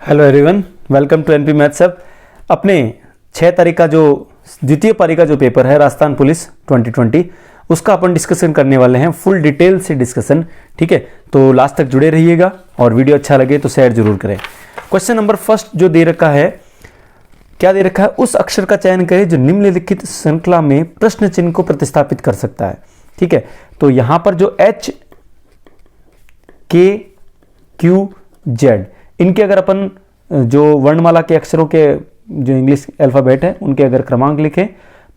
Hello everyone, welcome to NP maths सब। अपने 6 तारीख का जो द्वितीय पारी का जो पेपर है राजस्थान पुलिस 2020 उसका अपन डिस्कशन करने वाले हैं, फुल डिटेल से डिस्कशन। ठीक है, तो लास्ट तक जुड़े रहिएगा और वीडियो अच्छा लगे तो शेयर जरूर करें। क्वेश्चन नंबर फर्स्ट जो दे रखा है, क्या दे रखा है, उस अक्षर का चयन करें जो निम्नलिखित श्रृंखला में प्रश्न चिन्ह को प्रतिस्थापित कर सकता है। ठीक है, तो यहां पर जो H, K, Q, Z इनके अगर अपन जो वर्णमाला के अक्षरों के जो इंग्लिश अल्फाबेट है उनके अगर क्रमांक लिखें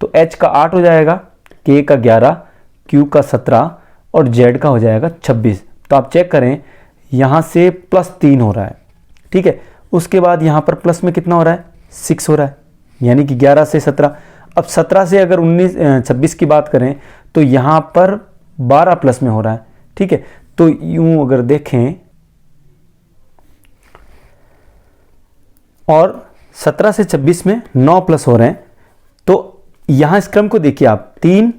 तो H का 8 हो जाएगा, K का 11, Q का 17 और Z का हो जाएगा 26। तो आप चेक करें, यहां से +3 हो रहा है। ठीक है, उसके बाद यहां पर प्लस में कितना हो रहा है, 6 हो रहा है, यानी कि 11 से 17। अब 17 से अगर 26 की बात करें तो यहां पर 12 प्लस में हो रहा है। ठीक है, तो यूं अगर देखें और 17 से 26 में 9 प्लस हो रहे हैं, तो यहां इस क्रम को देखिए आप, 3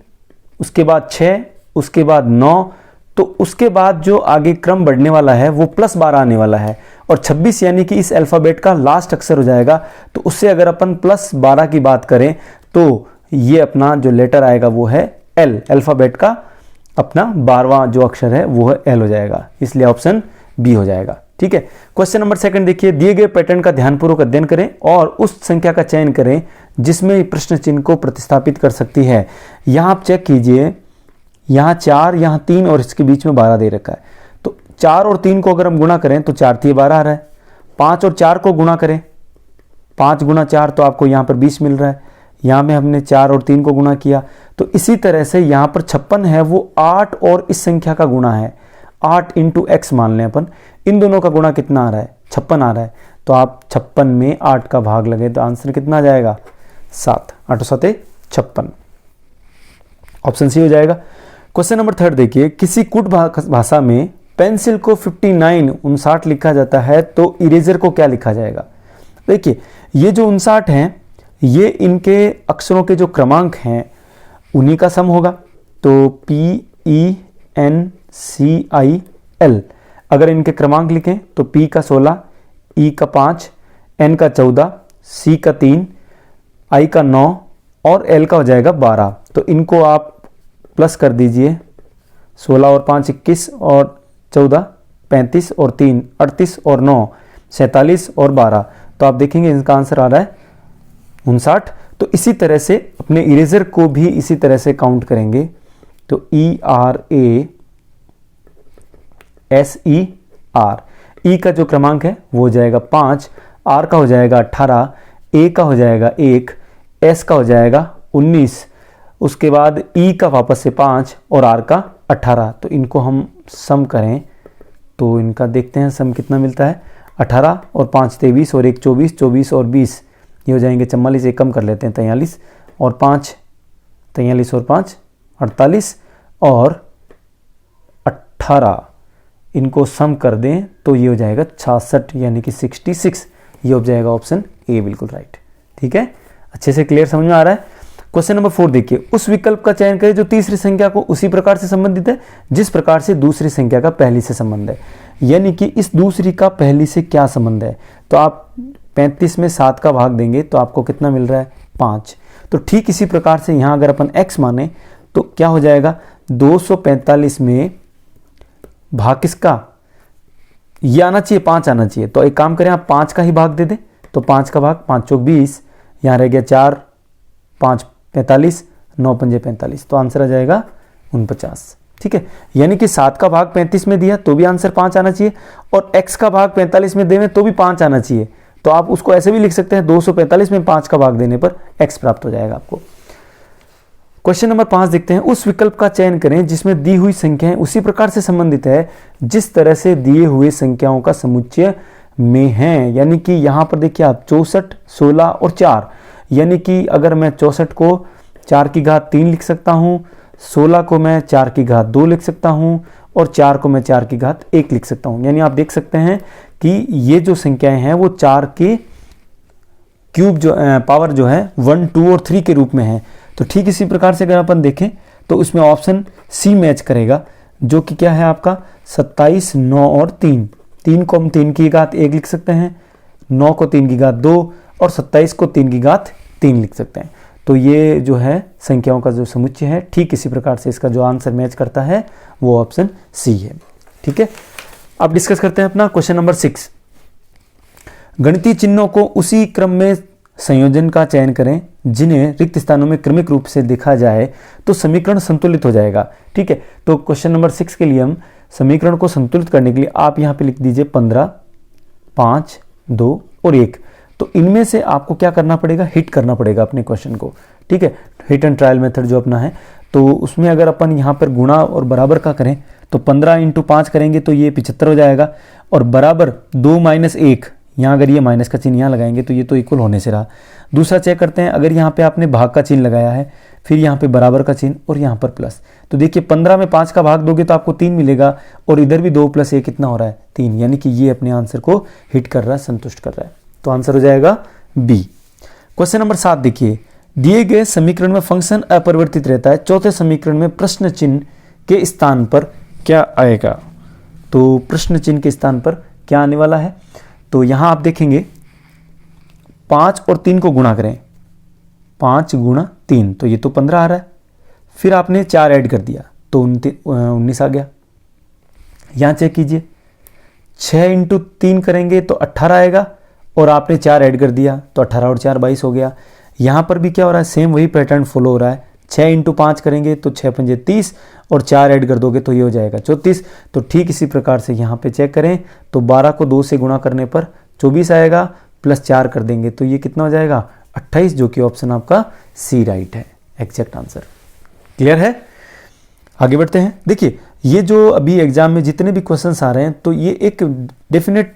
उसके बाद 6 उसके बाद 9, तो उसके बाद जो आगे क्रम बढ़ने वाला है वो +12 आने वाला है और 26 यानी कि इस अल्फाबेट का लास्ट अक्षर हो जाएगा। तो उससे अगर अपन +12 की बात करें तो ये अपना जो लेटर आएगा वो है L, अल्फाबेट का अपना 12वां जो अक्षर है वो है L हो जाएगा, इसलिए ऑप्शन बी हो जाएगा। ठीक है, क्वेश्चन नंबर सेकंड देखिए, दिए गए पैटर्न का ध्यानपूर्वक अध्ययन करें और उस संख्या का चयन करें जिसमें प्रश्न चिन्ह को प्रतिस्थापित कर सकती है। यहां आप चेक कीजिए, यहां 4, यहां 3 और इसके बीच में 12 दे रखा है। तो 4 और 3 को अगर हम गुणा करें तो 4 × 12 आ रहा है। 5 और 4 को गुणा करें, 5 × 4 तो आपको यहां पर 20 मिल रहा है। यहां में हमने 4 और 3 को गुणा किया, तो इसी तरह से यहां पर 56 है वो 8 और इस संख्या का गुणा है, 8 × x मान लें अपन। इन दोनों का गुणा कितना आ रहा है, 56 आ रहा है। तो आप 56 में 8 का भाग लगे तो आंसर कितना आ जाएगा, 7। 8 × 7 = 56, ऑप्शन सी हो जाएगा। क्वेश्चन नंबर थर्ड देखिए, किसी कूट भाषा में पेंसिल को 59 लिखा जाता है तो इरेजर को क्या लिखा जाएगा। देखिए, ये जो 59 हैं ये इनके अक्षरों के जो क्रमांक हैं उन्हीं का सम होगा। तो PENCIL अगर इनके क्रमांक लिखें तो P का 16, E का 5, N का 14, C का 3, I का 9 और L का हो जाएगा 12। तो इनको आप प्लस कर दीजिए, 16 और 5 21 और 14 35 और 3 38 और 9 47 और 12। तो आप देखेंगे इनका आंसर आ रहा है 59। तो इसी तरह से अपने इरेजर को भी इसी तरह से काउंट करेंगे। तो ERASER, E का जो क्रमांक है वो हो जाएगा 5, R का हो जाएगा 18, A का हो जाएगा 1, S का हो जाएगा 19, उसके बाद E का वापस से 5 और R का 18। तो इनको हम सम करें तो इनका देखते हैं सम कितना मिलता है। 18 और 5 23 और 1 24, 24 और 20 ये हो जाएंगे 44, एक कम कर लेते हैं 43 और 5 43 और 5 48 और 18, इनको सम कर दें तो ये हो जाएगा 66 यानी कि 66। ये हो जाएगा ऑप्शन ए, बिल्कुल राइट। ठीक है, अच्छे से क्लियर समझ में आ रहा है। क्वेश्चन नंबर 4 देखिए, उस विकल्प का चयन करें जो तीसरी संख्या को उसी प्रकार से संबंधित है जिस प्रकार से दूसरी संख्या का पहली से संबंध है। यानी कि इस दूसरी का पहली से क्या संबंध है। तो आप 35 में 7 का भाग देंगे तो आपको कितना मिल रहा है, 5। तो ठीक इसी प्रकार से यहां अगर अपन x माने तो क्या हो जाएगा, 245 में भाग किसका, ये आना चाहिए 5 आना चाहिए। तो एक काम करें, आप 5 का ही भाग दे दें। तो 5 का भाग 5 × 20, यहां रह गया 4 5 45, 9 × 5 45, तो आंसर आ जाएगा 49। ठीक है, यानी कि 7 का भाग 35 में दिया तो भी आंसर 5 आना चाहिए और x का भाग 45 में देवें तो भी 5 आना चाहिए। तो आप उसको ऐसे भी लिख सकते हैं, 245 में 5 का भाग देने पर x प्राप्त हो जाएगा आपको। क्वेश्चन नंबर 5 देखते हैं, उस विकल्प का चयन करें जिसमें दी हुई संख्याएं उसी प्रकार से संबंधित है जिस तरह से दिए हुए संख्याओं का समुच्चय में है। यानी कि यहां पर देखिए आप 64 16 और 4, यानी कि अगर मैं 64 को 4 की घात 3 लिख सकता हूं, 16 को मैं 4 की घात 2 लिख सकता हूं और 4 को मैं 4 की घात 1 लिख सकता हूं। यानी आप देख सकते हैं कि ये जो संख्याएं हैं वो 4 के क्यूब जो पावर जो है 1 2 और 3 के रूप में है। तो ठीक इसी प्रकार से अगर अपन देखें तो उसमें ऑप्शन सी मैच करेगा, जो कि क्या है आपका 27 9 और 3। 3 को हम 3 की घात 1 लिख सकते हैं, 9 को 3 की घात 2 और 27 को 3 की घात 3 लिख सकते हैं। तो ये जो है संख्याओं का जो समुच्चय है, ठीक इसी प्रकार से इसका जो आंसर मैच करता है वो ऑप्शन सी है। ठीक है, अब डिस्कस करते हैं अपना क्वेश्चन नंबर 6। गणितीय चिन्हों को उसी क्रम में संयोजन का चयन करें जिन्हें रिक्त स्थानों में क्रमिक रूप से देखा जाए तो समीकरण संतुलित हो जाएगा। ठीक है, तो क्वेश्चन नंबर 6 के लिए हम समीकरण को संतुलित करने के लिए आप यहां पे लिख दीजिए 15, 5, 2 और 1। तो इनमें से आपको क्या करना पड़ेगा, हिट करना पड़ेगा अपने क्वेश्चन को। ठीक है, हिट एंड ट्रायल मेथड जो अपना है, तो उसमें अगर अपन यहाँ पर गुणा और बराबर का करें तो 15 × 5 करेंगे तो ये 75 हो जाएगा, और बराबर 2 - 1, यहाँ अगर ये माइनस का चिन्ह यहाँ लगाएंगे तो ये तो इक्वल होने से रहा। दूसरा चेक करते हैं, अगर यहाँ पे आपने भाग का चिन्ह लगाया है, फिर यहाँ पे बराबर का चिन्ह और यहाँ पर प्लस, तो देखिए 15 में 5 का भाग दोगे तो आपको 3 मिलेगा, और इधर भी 2 + 1 कितना हो रहा है, 3, यानी कि ये अपने आंसर को हिट कर रहा है, संतुष्ट कर रहा है। तो आंसर हो जाएगा बी। क्वेश्चन नंबर 7 देखिए, दिए गए समीकरण में फंक्शन अपरिवर्तित रहता है, चौथे समीकरण में प्रश्न चिन्ह के स्थान पर क्या आएगा। तो प्रश्न चिन्ह के स्थान पर क्या आने वाला है, तो यहां आप देखेंगे 5 और 3 को गुणा करें, 5 × 3 तो ये तो 15 आ रहा है, फिर आपने 4 ऐड कर दिया तो 19 आ गया। यहां चेक कीजिए, 6 × 3 करेंगे तो 18 आएगा, और आपने 4 ऐड कर दिया तो 18 और 4 22 हो गया। यहां पर भी क्या हो रहा है, सेम वही पैटर्न फॉलो हो रहा है। 6 × 5 करेंगे तो 6 × 5 = 30, और 4 ऐड कर दोगे तो ये हो जाएगा 34। तो ठीक इसी प्रकार से यहाँ पे चेक करें तो 12 को 2 से गुणा करने पर 24 आएगा, प्लस 4 कर देंगे तो ये कितना हो जाएगा 28, जो कि ऑप्शन आपका सी राइट है, एग्जैक्ट आंसर। क्लियर है, आगे बढ़ते हैं। देखिए ये जो अभी एग्जाम में जितने भी क्वेश्चंस आ रहे हैं तो ये एक डेफिनेट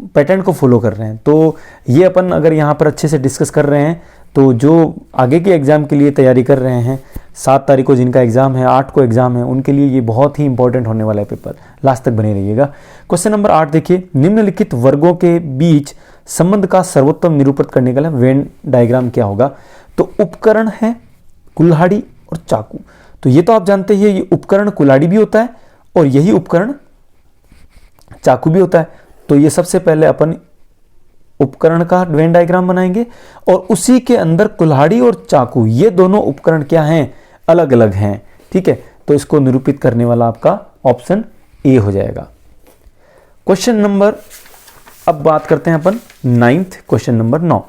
पैटर्न को फॉलो कर रहे हैं। तो ये अपन अगर यहाँ पर अच्छे से डिस्कस कर रहे हैं तो जो आगे के एग्जाम के लिए तैयारी कर रहे हैं, 7 तारीख को जिनका एग्जाम है, 8 को एग्जाम है, उनके लिए ये बहुत ही इंपॉर्टेंट होने वाला है पेपर, लास्ट तक बने रहिएगा। क्वेश्चन नंबर 8 देखिए, निम्नलिखित वर्गों के बीच संबंध का सर्वोत्तम निरूपित करने के लिए वेन डायग्राम क्या होगा। तो उपकरण है कुल्हाड़ी और चाकू, तो ये तो आप जानते हैं ये उपकरण कुल्हाड़ी भी होता है और यही उपकरण चाकू भी होता है। तो ये सबसे पहले अपन उपकरण का वेन डायग्राम बनाएंगे, और उसी के अंदर कुल्हाड़ी और चाकू ये दोनों उपकरण क्या हैं, अलग अलग हैं। ठीक है, तो इसको निरूपित करने वाला आपका ऑप्शन ए हो जाएगा। क्वेश्चन नंबर, अब बात करते हैं अपन 9th question number 9।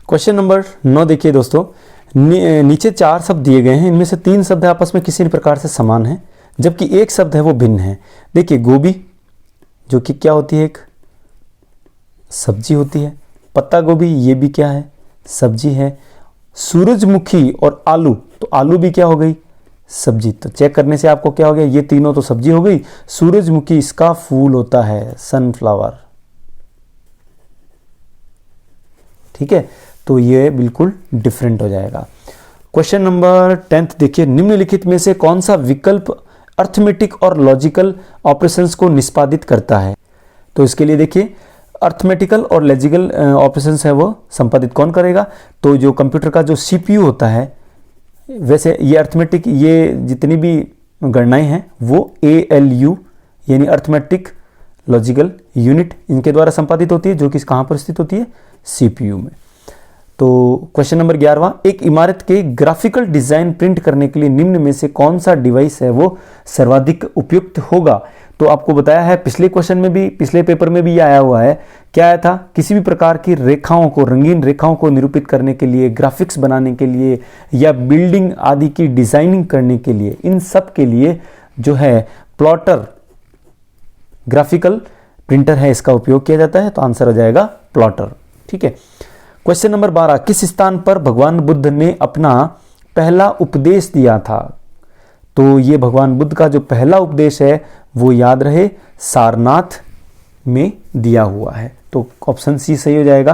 Question number 9 देखिए दोस्तों, नीचे 4 शब्द दिए गए हैं, इनमें से 3 शब्द आपस में किसी प्रकार से समान हैं, जबकि एक शब्द है वो भिन्न है। देखिए गोभी जो कि क्या होती है, एक सब्जी होती है, पत्ता गोभी ये भी क्या है, सब्जी है। सूरजमुखी और आलू, तो आलू भी क्या हो गई, सब्जी। तो चेक करने से आपको क्या हो गया, ये तीनों तो सब्जी हो गई। सूरजमुखी इसका फूल होता है, सनफ्लावर। ठीक है, तो ये बिल्कुल डिफरेंट हो जाएगा। क्वेश्चन नंबर 10 देखिए, निम्नलिखित में से कौन सा विकल्प अर्थमेटिक और लॉजिकल ऑपरेशंस को निष्पादित करता है। तो इसके लिए देखिए अर्थमेटिकल और लॉजिकल ऑपरेशंस है वो संपादित कौन करेगा, तो जो कंप्यूटर का जो सीपीयू होता है, वैसे ये अर्थमेटिक ये जितनी भी गणनाएं हैं वो ALU यानी अर्थमेटिक लॉजिकल यूनिट इनके द्वारा संपादित होती है, जो कि कहाँ पर स्थित होती है, CPU में। तो क्वेश्चन नंबर 11वां, एक इमारत के ग्राफिकल डिजाइन प्रिंट करने के लिए निम्न में से कौन सा डिवाइस है वो सर्वाधिक उपयुक्त होगा। तो आपको बताया है पिछले क्वेश्चन में भी, पिछले पेपर में भी ये आया हुआ है। क्या आया था, किसी भी प्रकार की रेखाओं को, रंगीन रेखाओं को निरूपित करने के लिए, ग्राफिक्स बनाने के लिए या बिल्डिंग आदि की डिजाइनिंग करने के लिए, इन सब के लिए जो है प्लॉटर ग्राफिकल प्रिंटर है, इसका उपयोग किया जाता है। तो आंसर हो जाएगा प्लॉटर। ठीक है, क्वेश्चन नंबर 12, किस स्थान पर भगवान बुद्ध ने अपना पहला उपदेश दिया था। तो ये भगवान बुद्ध का जो पहला उपदेश है वो याद रहे सारनाथ में दिया हुआ है। तो ऑप्शन सी सही हो जाएगा।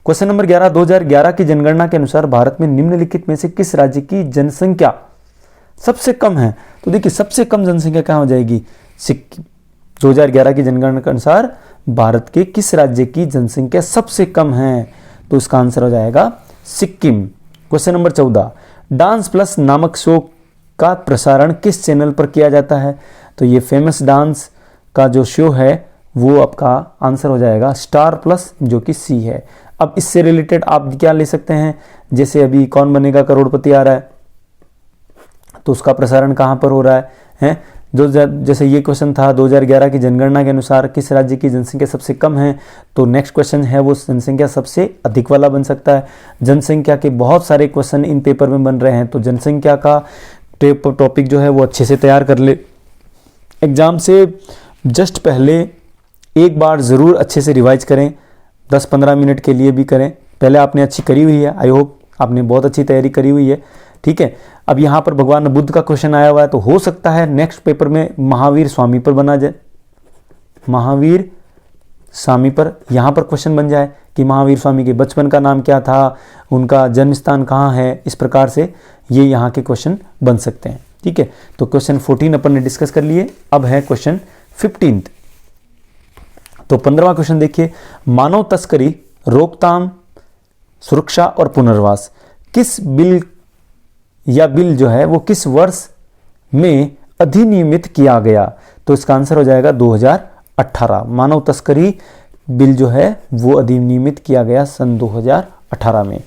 क्वेश्चन नंबर 11, 2011 की जनगणना के अनुसार भारत में निम्नलिखित में से किस राज्य की जनसंख्या सबसे कम है। तो देखिए सबसे कम जनसंख्या कहाँ हो जाएगी, सिक्किम। 2011 की जनगणना के अनुसार भारत के किस राज्य की जनसंख्या सबसे कम है, तो इसका आंसर हो जाएगा Sikkim. Question number 14, dance plus नामक शो का प्रसारण किस चैनल पर किया जाता है। तो ये फेमस डांस का जो शो है वो आपका आंसर हो जाएगा स्टार प्लस, जो कि सी है। अब इससे रिलेटेड आप क्या ले सकते हैं, जैसे अभी कौन बनेगा करोड़पति आ रहा है, तो उसका प्रसारण कहाँ पर हो रहा है? जैसे ये क्वेश्चन था 2011 की जनगणना के अनुसार किस राज्य की जनसंख्या सबसे कम है, तो नेक्स्ट क्वेश्चन है वो जनसंख्या सबसे अधिक वाला बन सकता है। जनसंख्या के बहुत सारे क्वेश्चन इन पेपर में बन रहे हैं, तो जनसंख्या का टॉपिक जो है वो अच्छे से तैयार कर ले। एग्जाम से जस्ट पहले एक बार ज़रूर अच्छे से रिवाइज करें, 10-15 मिनट के लिए भी करें। पहले आपने अच्छी करी हुई है, आई होप आपने बहुत अच्छी तैयारी करी हुई है, ठीक है। अब यहाँ पर भगवान बुद्ध का क्वेश्चन आया हुआ है, तो हो सकता है नेक्स्ट पेपर में महावीर स्वामी पर बना जाए, महावीर स्वामी पर यहाँ पर क्वेश्चन बन जाए कि महावीर स्वामी के बचपन का नाम क्या था, उनका जन्म स्थान कहाँ है। इस प्रकार से ये यहाँ के क्वेश्चन बन सकते हैं, ठीक है। तो क्वेश्चन 14 अपन ने डिस्कस कर लिए। अब है क्वेश्चन 15। तो 15वां क्वेश्चन देखिए, मानव तस्करी, रोकथाम, सुरक्षा और पुनर्वास किस बिल जो है वो किस वर्ष में अधिनियमित किया गया, तो इसका आंसर हो जाएगा 2018। मानव तस्करी बिल जो है वो अधिनियमित किया गया सन 2018 में।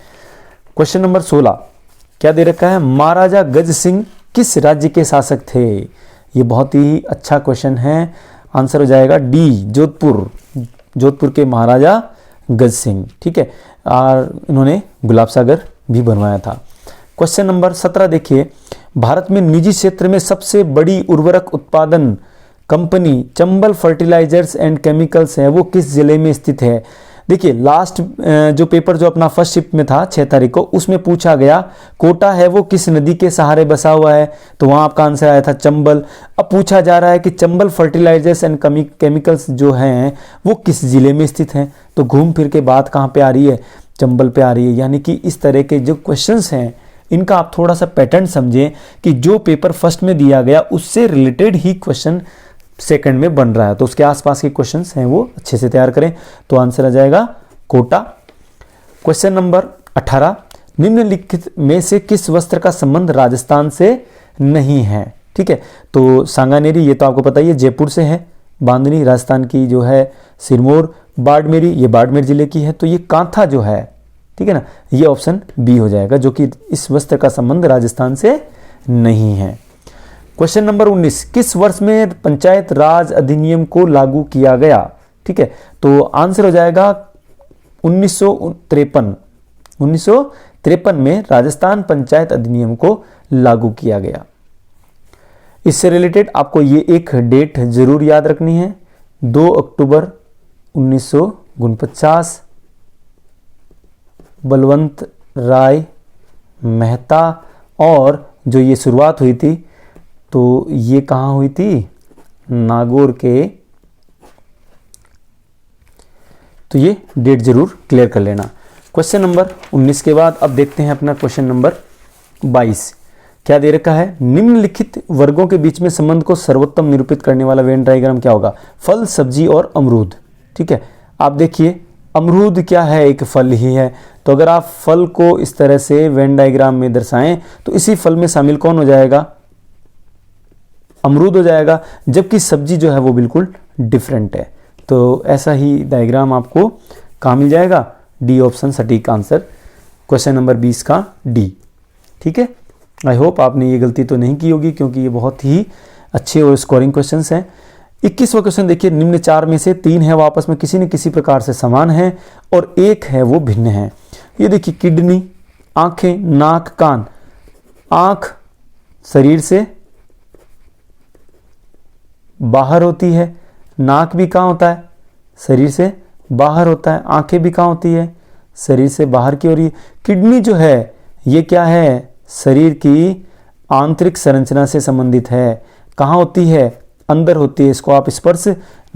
क्वेश्चन नंबर 16 क्या दे रखा है, महाराजा गज सिंह किस राज्य के शासक थे? ये बहुत ही अच्छा क्वेश्चन है, आंसर हो जाएगा डी, जोधपुर के महाराजा गज सिंह, ठीक है। और इन्होंने गुलाब सागर भी बनवाया था। क्वेश्चन नंबर 17 देखिए, भारत में निजी क्षेत्र में सबसे बड़ी उर्वरक उत्पादन company Chambal fertilisers and chemicals है, वो किस जिले में स्थित है? देखिए लास्ट जो पेपर जो अपना फर्स्ट शिफ्ट में था 6 तारीख को, उसमें पूछा गया कोटा है वो किस नदी के सहारे बसा हुआ है, तो वहां आपका आंसर आया था चंबल। अब पूछा जा रहा है कि चंबल फर्टिलाइजर्स एंड केमिकल्स जो हैं वो किस जिले में स्थित हैं, तो घूम फिर के बात कहाँ पे आ रही है, चंबल पे आ रही है। यानी कि इस तरह के जो क्वेश्चंस हैं इनका आप थोड़ा सा पैटर्न समझें कि जो पेपर फर्स्ट में दिया गया उससे रिलेटेड ही क्वेश्चन सेकंड में बन रहा है, तो उसके आसपास के क्वेश्चंस हैं वो अच्छे से तैयार करें, तो आंसर आ जाएगा कोटा। क्वेश्चन नंबर 18, निम्नलिखित में से किस वस्त्र का संबंध राजस्थान से नहीं है? ठीक है, तो सांगानेरी ये तो आपको पता ही है जयपुर से है, बांधनी राजस्थान की जो है, सिरमौर बाड़मेरी ये बाड़मेर जिले की है, तो ये कांथा जो है, ठीक है ना, ये ऑप्शन बी हो जाएगा, जो कि इस वस्त्र का संबंध राजस्थान से नहीं है। क्वेश्चन नंबर 19, किस वर्ष में पंचायत राज अधिनियम को लागू किया गया? ठीक है, तो आंसर हो जाएगा 1953। 1953 में राजस्थान पंचायत अधिनियम को लागू किया गया। इससे रिलेटेड आपको ये एक डेट जरूर याद रखनी है, 2 अक्टूबर 1949, बलवंत राय मेहता, और जो ये शुरुआत हुई थी तो ये कहाँ हुई थी, नागौर के, तो ये डेट जरूर क्लियर कर लेना। क्वेश्चन नंबर 19 के बाद अब देखते हैं अपना क्वेश्चन नंबर 22। क्या दे रखा है, निम्नलिखित वर्गों के बीच में संबंध को सर्वोत्तम निरूपित करने वाला वेन डायग्राम क्या होगा? फल, सब्जी और अमरूद। ठीक है, आप देखिए अमरूद क्या है, एक फल ही है, तो अगर आप फल को इस तरह से वेन डायग्राम में दर्शाएं तो इसी फल में शामिल कौन हो जाएगा? अमरूद हो जाएगा, जबकि सब्जी जो है वो बिल्कुल डिफरेंट है। तो ऐसा ही डायग्राम आपको कहाँ मिल जाएगा? डी ऑप्शन सटीक आंसर क्वेश्चन नंबर 20 का डी। ठीक है, आई होप आपने ये गलती तो नहीं की होगी, क्योंकि ये बहुत ही अच्छे और स्कोरिंग क्वेश्चंस हैं। 21वां क्वेश्चन देखिए, निम्न 4 में से 3 है वो आपस में किसी न किसी प्रकार से समान है और एक है वो भिन्न है। ये देखिए, किडनी, आंखें, नाक, कान। आंख शरीर से बाहर होती है, नाक भी कहाँ होता है? शरीर से बाहर होता है। आंखें भी कहाँ होती है? शरीर से बाहर की हो रही है। किडनी जो है ये क्या है? शरीर की आंतरिक संरचना से संबंधित है। कहाँ होती है? अंदर होती है, इसको आप स्पर्श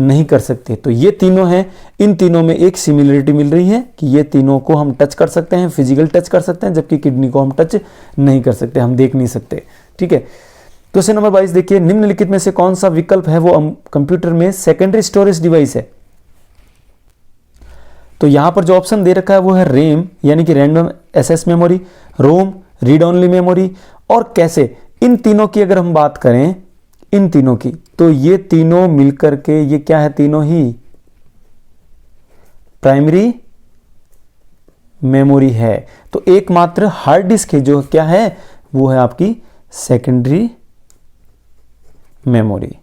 नहीं कर सकते। तो ये तीनों हैं, इन तीनों में एक सिमिलरिटी मिल रही है कि ये तीनों को हम टच कर सकते हैं, फिजिकल टच कर सकते हैं, जबकि किडनी को हम टच नहीं कर सकते, हम देख नहीं सकते। ठीक है, क्वेश्चन नंबर 22 देखिए, निम्नलिखित में से कौन सा विकल्प है वो कंप्यूटर में सेकेंडरी स्टोरेज डिवाइस है? तो यहां पर जो ऑप्शन दे रखा है वो है रैम यानी कि रैंडम एक्सेस मेमोरी, रोम रीड ओनली मेमोरी और कैसे। इन तीनों की अगर हम बात करें, इन तीनों की, तो ये तीनों मिलकर के ये क्या है? तीनों ही प्राइमरी मेमोरी है। तो एकमात्र हार्ड डिस्क है जो क्या है, वो है आपकी सेकेंडरी मेमोरी।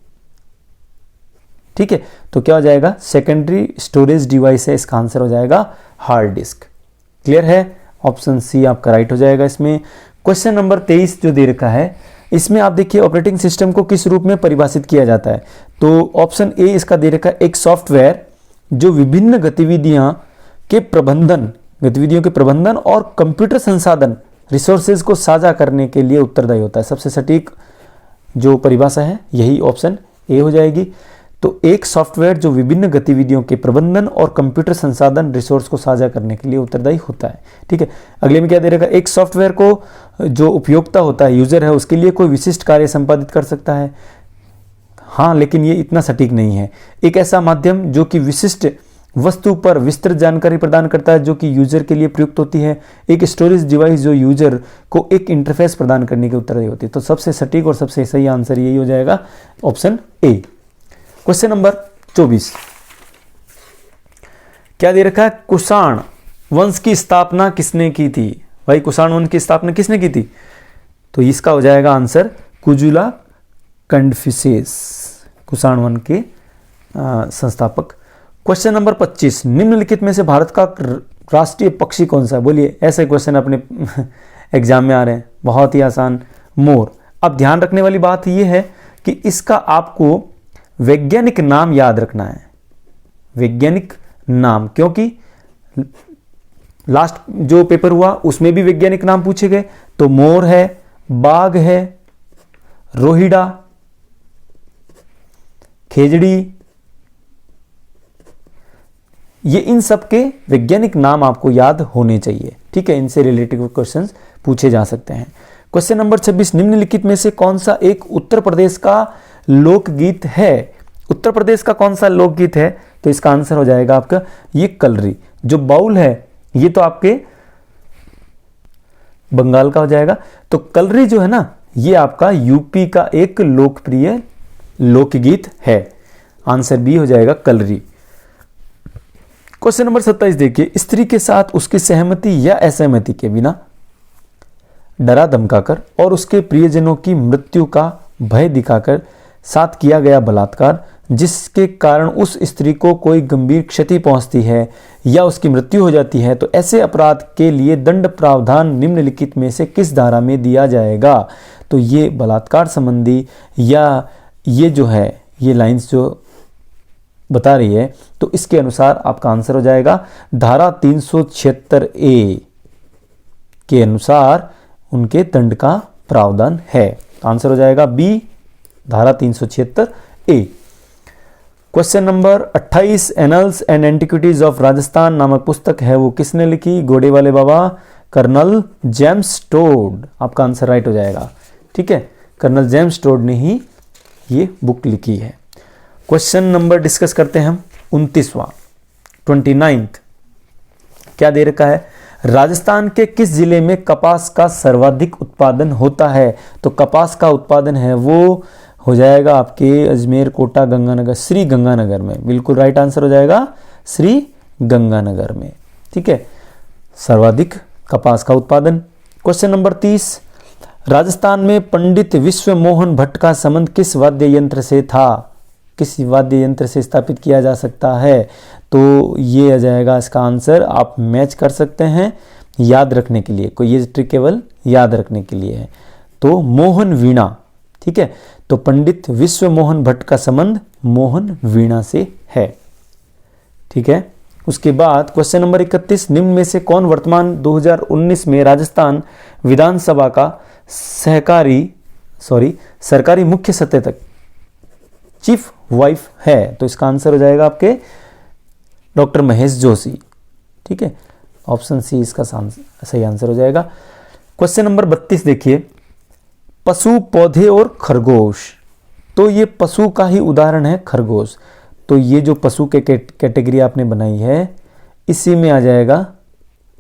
ठीक है, तो क्या हो जाएगा, सेकेंडरी स्टोरेज डिवाइस है, इसका आंसर हो जाएगा हार्ड डिस्क। क्लियर है, ऑप्शन सी आपका राइट हो जाएगा इसमें। क्वेश्चन नंबर 23 जो दे रखा है, इसमें आप देखिए ऑपरेटिंग सिस्टम को किस रूप में परिभाषित किया जाता है। तो ऑप्शन ए इसका दे रखा है, एक सॉफ्टवेयर जो विभिन्न गतिविधियों के प्रबंधन और कंप्यूटर संसाधन रिसोर्सेज को साझा करने के लिए उत्तरदायी होता है। सबसे सटीक जो परिभाषा है यही ऑप्शन ए हो जाएगी। तो एक सॉफ्टवेयर जो विभिन्न गतिविधियों के प्रबंधन और कंप्यूटर संसाधन रिसोर्स को साझा करने के लिए उत्तरदायी होता है। ठीक है, अगले में क्या दे रखा है, एक सॉफ्टवेयर को जो उपयोक्ता होता है, यूजर है, उसके लिए कोई विशिष्ट कार्य संपादित कर सकता है। हाँ, लेकिन ये इतना सटीक नहीं है। एक ऐसा माध्यम जो कि विशिष्ट वस्तु पर विस्तृत जानकारी प्रदान करता है जो कि यूजर के लिए प्रयुक्त होती है। एक स्टोरेज डिवाइस जो यूजर को एक इंटरफेस प्रदान करने के उत्तरदायी होती है। तो सबसे सटीक और सबसे सही आंसर यही हो जाएगा, ऑप्शन ए। क्वेश्चन नंबर 24 क्या दे रखा है, कुषाण वंश की स्थापना किसने की थी। भाई कुषाण वंश की स्थापना किसने की थी, तो इसका हो जाएगा आंसर कुजुला कंडफिसेस, कुषाण वंश के संस्थापक। क्वेश्चन नंबर 25 निम्नलिखित में से भारत का राष्ट्रीय पक्षी कौन सा है। बोलिए, ऐसे क्वेश्चन अपने एग्जाम में आ रहे हैं, बहुत ही आसान, मोर। अब ध्यान रखने वाली बात यह है कि इसका आपको वैज्ञानिक नाम याद रखना है, वैज्ञानिक नाम, क्योंकि लास्ट जो पेपर हुआ उसमें भी वैज्ञानिक नाम पूछे गए। तो मोर है, बाघ है, रोहिड़ा, खेजड़ी, ये इन सब के वैज्ञानिक नाम आपको याद होने चाहिए। ठीक है, इनसे रिलेटेड क्वेश्चंस पूछे जा सकते हैं। क्वेश्चन नंबर 26 निम्नलिखित में से कौन सा एक उत्तर प्रदेश का लोकगीत है। उत्तर प्रदेश का कौन सा लोकगीत है, तो इसका आंसर हो जाएगा आपका ये कलरी। जो बाउल है ये तो आपके बंगाल का हो जाएगा। तो कलरी जो है ना, ये आपका यूपी का एक लोकप्रिय लोकगीत है। आंसर बी हो जाएगा कलरी। क्वेश्चन नंबर 27 देखिए, स्त्री के साथ उसकी सहमति या असहमति के बिना डरा धमकाकर और उसके प्रियजनों की मृत्यु का भय दिखाकर साथ किया गया बलात्कार जिसके कारण उस स्त्री को कोई गंभीर क्षति पहुंचती है या उसकी मृत्यु हो जाती है, तो ऐसे अपराध के लिए दंड प्रावधान निम्नलिखित में से किस धारा में दिया जाएगा। तो ये बलात्कार संबंधी या ये जो है ये लाइंस जो बता रही है, तो इसके अनुसार आपका आंसर हो जाएगा धारा 376A के अनुसार उनके दंड का प्रावधान है। आंसर हो जाएगा बी, धारा 376A। Question number 28 annuls and antiquities of Rajasthan नामक पुस्तक है, वो किसने लिखी। घोड़े वाले बाबा, कर्नल जेम्स टोड। आपका आंसर राइट हो जाएगा। ठीक है, कर्नल जेम्स टोड ने ही ये बुक लिखी है। क्वेश्चन नंबर डिस्कस करते हैं हम 29वां 29th क्या दे रखा है, राजस्थान के किस जिले में कपास का सर्वाधिक उत्पादन होता है। तो कपास का उत्पादन है वो हो जाएगा आपके अजमेर, कोटा, गंगानगर, श्री गंगानगर में। बिल्कुल राइट आंसर हो जाएगा श्री गंगानगर में। ठीक है, सर्वाधिक कपास का उत्पादन। क्वेश्चन नंबर 30 राजस्थान में पंडित विश्व मोहन भट्ट का संबंध किस वाद्य यंत्र से था, किस वाद्य यंत्र से स्थापित किया जा सकता है। तो ये आ जाएगा इसका आंसर, आप मैच कर सकते हैं याद रखने के लिए, कोई ये ट्रिक केवल याद रखने के लिए है। तो मोहन वीणा। ठीक है, तो पंडित विश्व मोहन भट्ट का संबंध मोहन वीणा से है। ठीक है, उसके बाद क्वेश्चन नंबर 31 निम्न में से कौन वर्तमान 2019 में राजस्थान विधानसभा का सरकारी मुख्य सचेतक चीफ वाइफ है। तो इसका आंसर हो जाएगा आपके डॉक्टर महेश जोशी। ठीक है, ऑप्शन सी इसका सही आंसर हो जाएगा। क्वेश्चन नंबर 32 देखिए, पशु, पौधे और खरगोश। तो ये पशु का ही उदाहरण है खरगोश। तो ये जो पशु के कैटेगरी आपने बनाई है इसी में आ जाएगा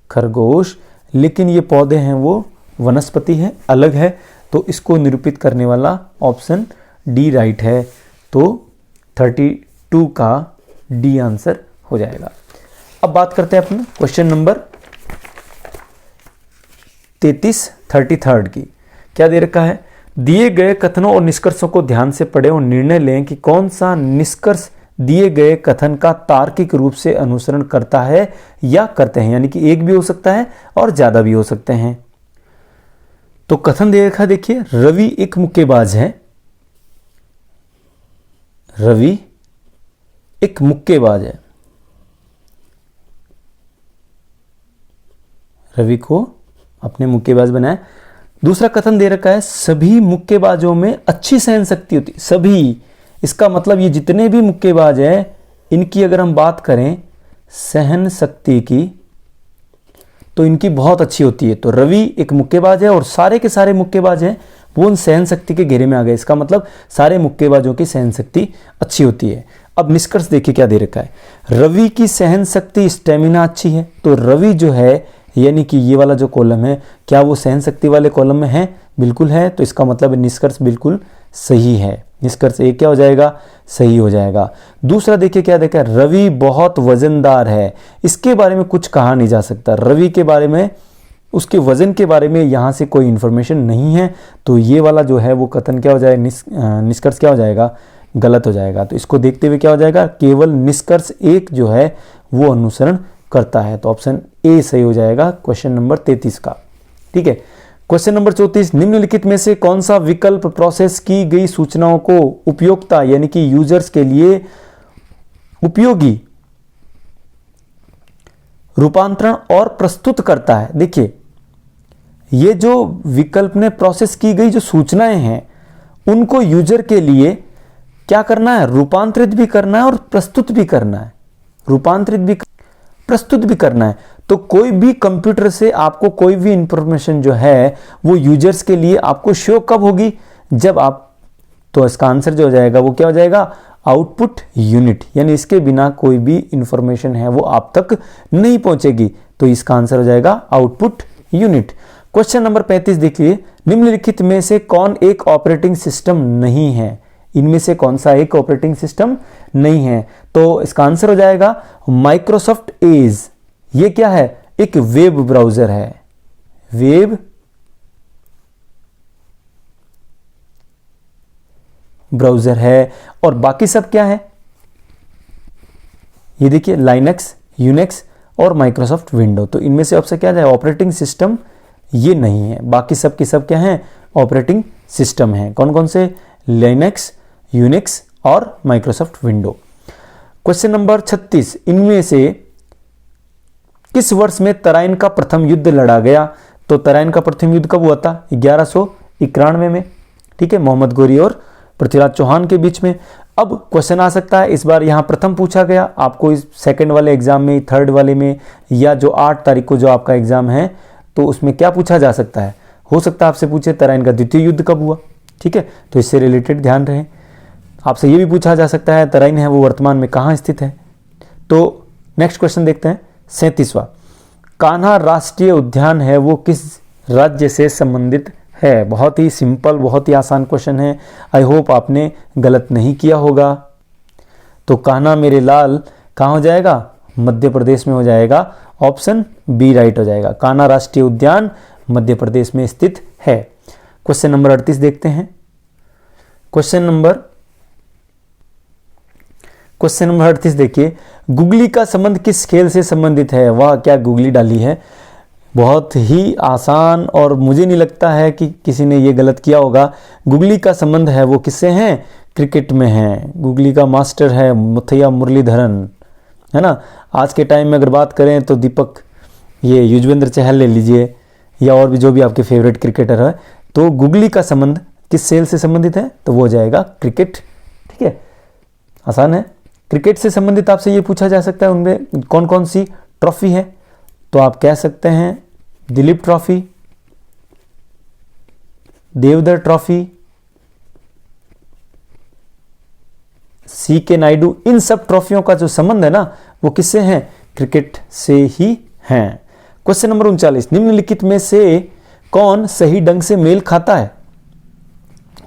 खरगोश, लेकिन ये पौधे हैं वो वनस्पति हैं, अलग है। तो इसको निरूपित करने वाला ऑप्शन डी राइट है। तो 32 का डी आंसर हो जाएगा। अब बात करते हैं अपने क्वेश्चन नंबर 33 की। क्या दे रखा है? दिए गए कथनों और निष्कर्षों को ध्यान से पढ़ें और निर्णय लें कि कौन सा निष्कर्ष दिए गए कथन का तार्किक रूप से अनुसरण करता है या करते हैं, यानी कि एक भी हो सकता है और ज्यादा भी हो सकते हैं। तो कथन दे रखा, देखिए, रवि एक मुक्केबाज है। रवि एक मुक्केबाज है। रवि को अपने मुक्केबाज बनाया। दूसरा कथन दे रखा है, सभी मुक्केबाजों में अच्छी सहन शक्ति होती है। सभी, इसका मतलब ये जितने भी मुक्केबाज हैं, इनकी अगर हम बात करें सहन शक्ति की, तो इनकी बहुत अच्छी होती है। तो रवि एक मुक्केबाज है और सारे के सारे मुक्केबाज हैं वो उन सहन शक्ति के घेरे में आ गए। इसका मतलब सारे मुक्केबाजों की सहन शक्ति अच्छी होती है। अब निष्कर्ष देखिए क्या दे रखा है, रवि की सहन शक्ति स्टेमिना अच्छी है। तो रवि जो है, यानी कि ये वाला जो कॉलम है, क्या वो सहन शक्ति वाले कॉलम में है? बिल्कुल है। तो इसका मतलब निष्कर्ष बिल्कुल सही है। निष्कर्ष एक क्या हो जाएगा? सही हो जाएगा। दूसरा देखिए क्या देखा, रवि बहुत वजनदार है। इसके बारे में कुछ कहा नहीं जा सकता। रवि के बारे में, उसके वजन के बारे में यहां से कोई इंफॉर्मेशन नहीं है। तो ये वाला जो है वो कथन क्या हो जाएगा? निष्कर्ष क्या हो जाएगा? गलत हो जाएगा। तो इसको देखते हुए क्या हो जाएगा? केवल निष्कर्ष एक जो है वो अनुसरण करता है। तो ऑप्शन ए सही हो जाएगा क्वेश्चन नंबर 33 का। ठीक है। क्वेश्चन नंबर 34, निम्नलिखित में से कौन सा विकल्प प्रोसेस की गई सूचनाओं को उपयोक्ता यानी कि यूजर्स के लिए उपयोगी रूपांतरण और प्रस्तुत करता है? देखिए, ये जो विकल्प ने प्रोसेस की गई जो सूचनाएं हैं, उनको यूजर के लिए क्या करना है? रूपांतरित भी करना है और प्रस्तुत भी करना है। रूपांतरित भी, प्रस्तुत भी करना है। तो कोई भी कंप्यूटर से आपको कोई भी इंफॉर्मेशन जो है वो यूजर्स के लिए आपको शो कब होगी? जब आप, तो इसका आंसर जो हो जाएगा वो क्या हो जाएगा? आउटपुट यूनिट, यानी इसके बिना कोई भी इंफॉर्मेशन है वो आप तक नहीं पहुंचेगी। तो इसका आंसर हो जाएगा आउटपुट यूनिट। क्वेश्चन नंबर 35 देखिए, निम्नलिखित में से कौन एक ऑपरेटिंग सिस्टम नहीं है? इनमें से कौन सा एक ऑपरेटिंग सिस्टम नहीं है? तो इसका आंसर हो जाएगा माइक्रोसॉफ्ट एज। ये क्या है? एक वेब ब्राउजर है। वेब ब्राउजर है। और बाकी सब क्या है? ये देखिए, लाइनक्स, यूनिक्स और माइक्रोसॉफ्ट विंडो। तो इनमें से ऑप्शन क्या है? ऑपरेटिंग सिस्टम ये नहीं है। बाकी सब की सब क्या है? ऑपरेटिंग सिस्टम है। कौन कौन से? लिनक्स, यूनिक्स और माइक्रोसॉफ्ट विंडो। क्वेश्चन नंबर 36, इनमें से किस वर्ष में तराइन का प्रथम युद्ध लड़ा गया? तो तराइन का प्रथम युद्ध कब हुआ था? 1191 में। ठीक है, मोहम्मद गोरी और पृथ्वीराज चौहान के बीच में। अब क्वेश्चन आ सकता है, इस बार यहां प्रथम पूछा गया आपको, इस सेकंड वाले एग्जाम में, थर्ड वाले में, या जो 8 तारीख को जो आपका एग्जाम है, तो उसमें क्या पूछा जा सकता है? हो सकता है आपसे पूछे तराइन का द्वितीय युद्ध कब हुआ। ठीक है, तो इससे रिलेटेड ध्यान रहे। आपसे ये भी पूछा जा सकता है तराइन है वो वर्तमान में कहां स्थित है। तो नेक्स्ट क्वेश्चन देखते हैं, 37वां, कान्हा राष्ट्रीय उद्यान है वो किस राज्य से संबंधित है? बहुत ही सिंपल, बहुत ही आसान क्वेश्चन है। आई होप आपने गलत नहीं किया होगा। तो कान्हा मेरे लाल कहाँ हो जाएगा? मध्य प्रदेश में हो जाएगा। ऑप्शन बी राइट हो जाएगा। कान्हा राष्ट्रीय उद्यान मध्य प्रदेश में स्थित है। क्वेश्चन नंबर 38 देखते हैं। क्वेश्चन नंबर 38 देखिए, गुगली का संबंध किस खेल से संबंधित है? वाह, क्या गुगली डाली है। बहुत ही आसान, और मुझे नहीं लगता है कि किसी ने ये गलत किया होगा। गुगली का संबंध है वो किससे है? क्रिकेट में है। गुगली का मास्टर है मुथैया मुरलीधरन, है ना। आज के टाइम में अगर बात करें तो दीपक, ये युजवेंद्र चहल ले लीजिए, या और भी जो भी आपके फेवरेट क्रिकेटर है। तो गुगली का संबंध किस खेल से संबंधित है? तो वो जाएगा क्रिकेट। ठीक है, आसान है। क्रिकेट से संबंधित आपसे ये पूछा जा सकता है उनमें कौन कौन सी ट्रॉफी है? तो आप कह सकते हैं Dilip trophy, Deodhar trophy, CK Naidu. इन सब ट्रॉफियों का जो संबंध है ना वो किससे है? क्रिकेट से ही है। क्वेश्चन नंबर 39, निम्नलिखित में से कौन सही ढंग से मेल खाता है?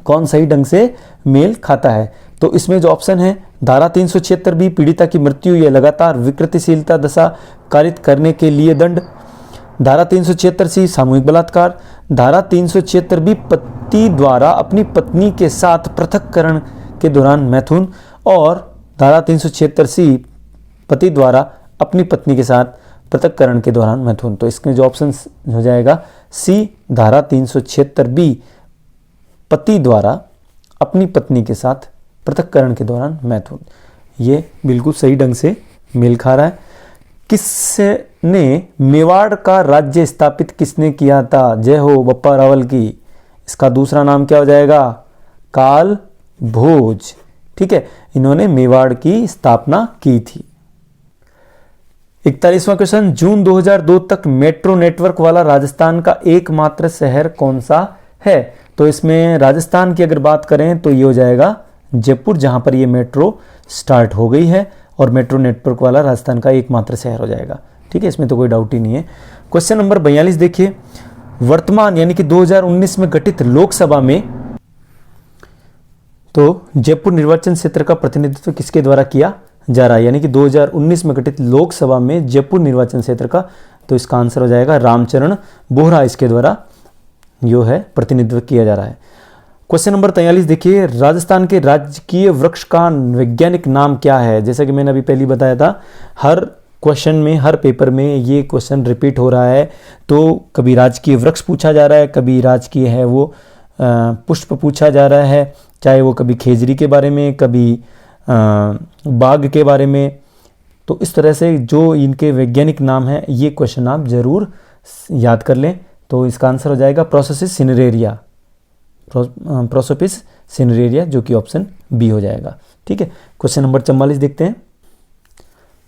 कौन सही ढंग से मेल खाता है? तो इसमें जो ऑप्शन है धारा 376 बी पीड़िता की मृत्यु या लगातार विकृतिशीलता दशा कारित करने के लिए दंड। धारा 376 सी सामूहिक बलात्कार। धारा 376 बी पति द्वारा अपनी पत्नी के साथ पृथक्करण के दौरान मैथुन। और धारा 376 सी पति द्वारा अपनी पत्नी के साथ पृथक्करण के दौरान मैथुन। तो इसमें जो ऑप्शन हो जाएगा सी, धारा 376 बी पति द्वारा अपनी पत्नी के साथ पृथक्करण के दौरान मैथुन। ये बिल्कुल सही ढंग से मेल खा रहा है। किसने मेवाड़ का राज्य स्थापित किसने किया था? जय हो बप्पा रावल की। इसका दूसरा नाम क्या हो जाएगा? काल भोज। ठीक है, इन्होंने मेवाड़ की स्थापना की थी। 41वां क्वेश्चन, जून 2002 तक मेट्रो नेटवर्क वाला राजस्थान का एकमात्र शहर कौन सा है? तो इसमें राजस्थान की अगर बात करें तो ये हो जाएगा जयपुर, जहां पर ये मेट्रो स्टार्ट हो गई है और मेट्रो नेटवर्क वाला राजस्थान का एकमात्र शहर हो जाएगा। ठीक है, इसमें तो कोई डाउट ही नहीं है। क्वेश्चन नंबर 42 देखिए, वर्तमान यानी कि 2019 में गठित लोकसभा में तो जयपुर निर्वाचन क्षेत्र का प्रतिनिधित्व किसके द्वारा किया जा रहा है? यानी कि 2019 में गठित लोकसभा में जयपुर निर्वाचन क्षेत्र का, तो इसका आंसर हो जाएगा रामचरण बोहरा, इसके द्वारा जो है प्रतिनिधित्व किया जा रहा है। क्वेश्चन नंबर 43 देखिए, राजस्थान के राजकीय वृक्ष का वैज्ञानिक नाम क्या है? जैसा कि मैंने अभी पहले बताया था, हर क्वेश्चन में, हर पेपर में ये क्वेश्चन रिपीट हो रहा है। तो कभी राजकीय वृक्ष पूछा जा रहा है, कभी राजकीय है वो पुष्प पूछा जा रहा है, चाहे वो कभी खेजरी के बारे में, कभी बाग के बारे में। तो इस तरह से जो इनके वैज्ञानिक नाम है, ये क्वेश्चन आप जरूर याद कर लें। तो इसका आंसर हो जाएगा प्रोसोपिस सिनेरेरिया, प्रोसोपिस सिनेरेरिया, जो कि ऑप्शन बी हो जाएगा। ठीक है, क्वेश्चन नंबर 44 देखते हैं।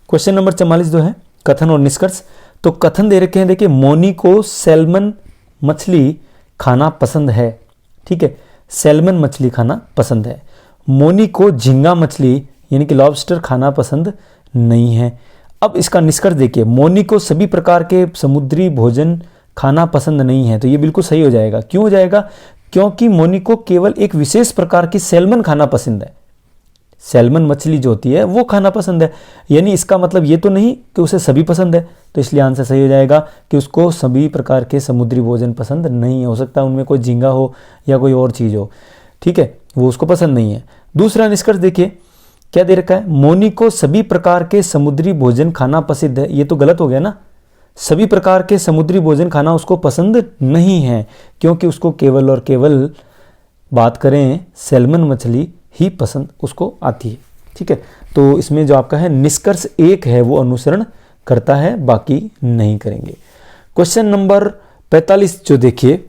क्वेश्चन नंबर 44 जो है कथन और निष्कर्ष। तो कथन दे रखे हैं, देखिए, मोनी को सैल्मन मछली खाना पसंद है। ठीक है, सैल्मन मछली खाना पसंद है। मोनी को झींगा मछली यानी कि लॉबस्टर खाना पसंद नहीं है। अब इसका निष्कर्ष देखिए, मोनी को सभी प्रकार के समुद्री भोजन खाना पसंद नहीं है। तो ये बिल्कुल सही हो जाएगा। क्यों हो जाएगा? क्योंकि मोनी को केवल एक विशेष प्रकार की सैल्मन खाना पसंद है। सैल्मन मछली जो होती है वो खाना पसंद है, यानी इसका मतलब ये तो नहीं कि उसे सभी पसंद है। तो इसलिए आंसर सही हो जाएगा कि उसको सभी प्रकार के समुद्री भोजन पसंद नहीं है। हो सकता है उनमें कोई झींगा हो या कोई और चीज़ हो, ठीक है, वो उसको पसंद नहीं है। दूसरा निष्कर्ष देखिए क्या दे रखा है, मोनी को सभी प्रकार के समुद्री भोजन खाना पसंद है। ये तो गलत हो गया ना, सभी प्रकार के समुद्री भोजन खाना उसको पसंद नहीं है, क्योंकि उसको केवल और केवल बात करें सैल्मन मछली ही पसंद उसको आती है। ठीक है, तो इसमें जो आपका है निष्कर्ष एक है वो अनुसरण करता है, बाकी नहीं करेंगे। क्वेश्चन नंबर 45 जो देखिए,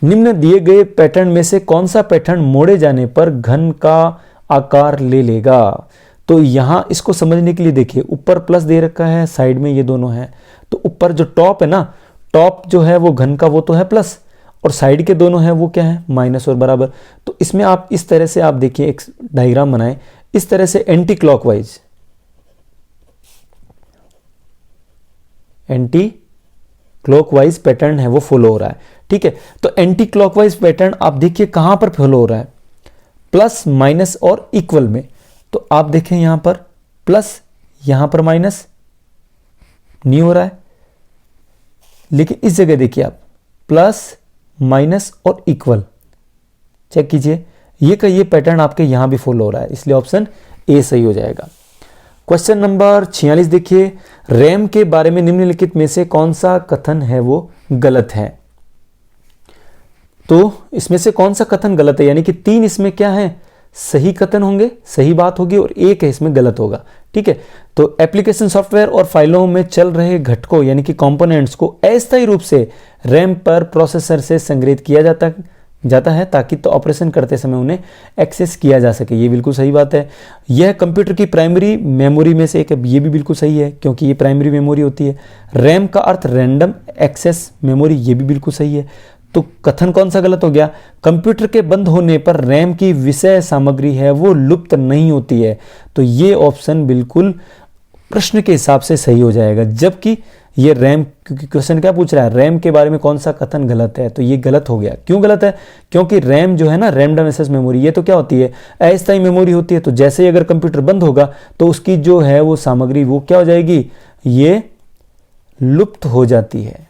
निम्न दिए गए पैटर्न में से कौन सा पैटर्न मोड़े जाने पर घन का आकार ले लेगा। तो यहां इसको समझने के लिए देखिए, ऊपर प्लस दे रखा है, साइड में ये दोनों है। तो ऊपर जो टॉप है ना, टॉप जो है वो घन का वो तो है प्लस, और साइड के दोनों हैं वो क्या है माइनस और बराबर। तो इसमें आप इस तरह से आप देखिए एक डायग्राम बनाएं, इस तरह से एंटी क्लॉकवाइज पैटर्न है वो फॉलो हो रहा है। ठीक है, तो एंटी क्लॉकवाइज पैटर्न आप देखिए कहां पर फॉलो हो रहा है, प्लस माइनस और इक्वल में। तो आप देखें यहां पर प्लस, यहां पर माइनस नहीं हो रहा है, लेकिन इस जगह देखिए आप प्लस माइनस और इक्वल चेक कीजिए, ये पैटर्न आपके यहां भी फॉलो हो रहा है, इसलिए ऑप्शन ए सही हो जाएगा। क्वेश्चन नंबर 46 देखिए, रैम के बारे में निम्नलिखित में से कौन सा कथन है वो गलत है। तो इसमें से कौन सा कथन गलत है, यानी कि 3 इसमें क्या है सही कथन होंगे, सही बात होगी, और 1 है इसमें गलत होगा। ठीक है, तो एप्लीकेशन सॉफ्टवेयर और फाइलों में चल रहे घटकों यानी कि कंपोनेंट्स को अस्थायी रूप से रैम पर प्रोसेसर से संग्रहित किया जाता है ताकि तो ऑपरेशन करते समय उन्हें एक्सेस किया जा सके। ये बिल्कुल सही बात है। यह कंप्यूटर की प्राइमरी मेमोरी में से एक है, ये भी बिल्कुल सही है क्योंकि ये प्राइमरी मेमोरी होती है। रैम का अर्थ रैंडम एक्सेस मेमोरी, ये भी बिल्कुल सही है। तो कथन कौन सा गलत हो गया, कंप्यूटर के बंद होने पर रैम की विषय सामग्री है वो लुप्त नहीं होती है। तो ये ऑप्शन बिल्कुल प्रश्न के हिसाब से सही हो जाएगा। जबकि ये रैम, क्योंकि क्वेश्चन क्या पूछ रहा है, रैम के बारे में कौन सा कथन गलत है, तो ये गलत हो गया। क्यों गलत है? क्योंकि रैम जो है ना, रैंडम एक्सेस मेमोरी, ये तो क्या होती है, अस्थायी मेमोरी होती है। तो जैसे ही अगर कंप्यूटर बंद होगा तो उसकी जो है वो सामग्री वो क्या हो जाएगी, ये लुप्त हो जाती है,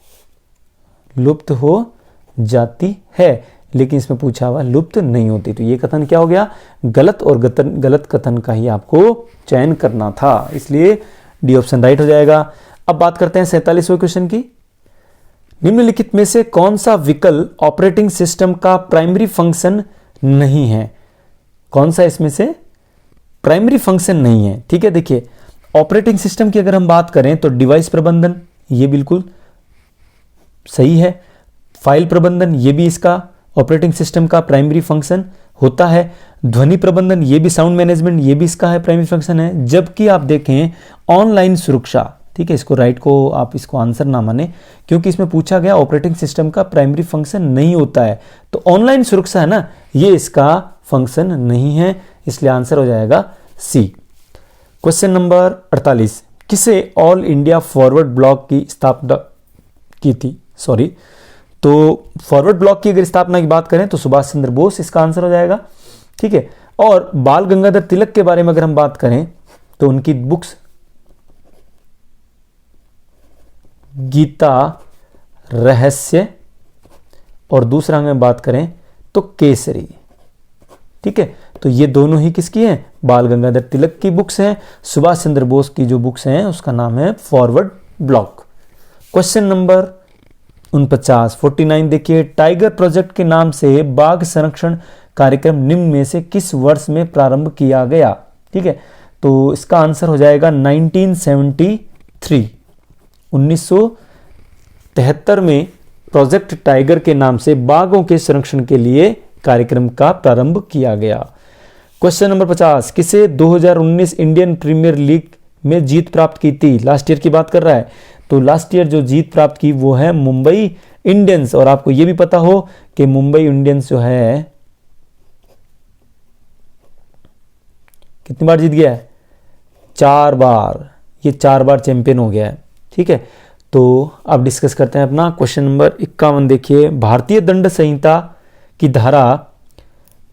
लुप्त हो जाती है। लेकिन इसमें पूछा हुआ लुप्त नहीं होती। तो ये कथन क्या हो गया, गलत, और गलत कथन का ही आपको चयन करना था, इसलिए डी ऑप्शन राइट हो जाएगा। अब बात करते हैं 47वें क्वेश्चन की। निम्नलिखित में से कौन सा विकल्प ऑपरेटिंग सिस्टम का प्राइमरी फंक्शन नहीं है? कौन सा इसमें से प्राइमरी फंक्शन नहीं है? ठीक है, देखिए ऑपरेटिंग सिस्टम की अगर हम बात करें तो डिवाइस प्रबंधन, ये बिल्कुल सही है। फाइल प्रबंधन, ये भी इसका ऑपरेटिंग सिस्टम का प्राइमरी फंक्शन होता है। ध्वनि प्रबंधन, ये भी, साउंड मैनेजमेंट, ये भी इसका है, प्राइमरी फंक्शन है। जबकि आप देखें ऑनलाइन सुरक्षा, ठीक है, इसको राइट को आप इसको आंसर ना माने, क्योंकि इसमें पूछा गया ऑपरेटिंग सिस्टम का प्राइमरी फंक्शन नहीं होता है। तो ऑनलाइन सुरक्षा है ना, ये इसका फंक्शन नहीं है, इसलिए आंसर हो जाएगा सी। क्वेश्चन नंबर 48, किसे ऑल इंडिया फॉरवर्ड ब्लॉक की स्थापना की थी? तो फॉरवर्ड ब्लॉक की अगर स्थापना की बात करें तो सुभाष चंद्र बोस इसका आंसर हो जाएगा। ठीक है, और बाल गंगाधर तिलक के बारे में अगर हम बात करें तो उनकी बुक्स गीता रहस्य, और दूसरा अगर बात करें तो केसरी। ठीक है, तो ये दोनों ही किसकी हैं? बाल गंगाधर तिलक की बुक्स हैं। सुभाष चंद्र बोस की जो बुक्स हैं उसका नाम है फॉरवर्ड ब्लॉक। क्वेश्चन नंबर 49 देखिए, टाइगर प्रोजेक्ट के नाम से बाघ संरक्षण कार्यक्रम निम्न में से किस वर्ष में प्रारंभ किया गया? ठीक है, तो इसका आंसर हो जाएगा 1973। 1973 में प्रोजेक्ट टाइगर के नाम से बाघों के संरक्षण के लिए कार्यक्रम का प्रारंभ किया गया। क्वेश्चन नंबर 50, किसे 2019 इंडियन प्रीमियर लीग में जीत प्राप्त की थी? लास्ट ईयर की बात कर रहा है, तो लास्ट ईयर जो जीत प्राप्त की वो है मुंबई इंडियंस। और आपको ये भी पता हो कि मुंबई इंडियंस जो है कितनी बार जीत गया है? 4 बार, ये 4 बार चैंपियन हो गया है। ठीक है, तो अब डिस्कस करते हैं अपना क्वेश्चन नंबर 51 देखिए, भारतीय दंड संहिता की धारा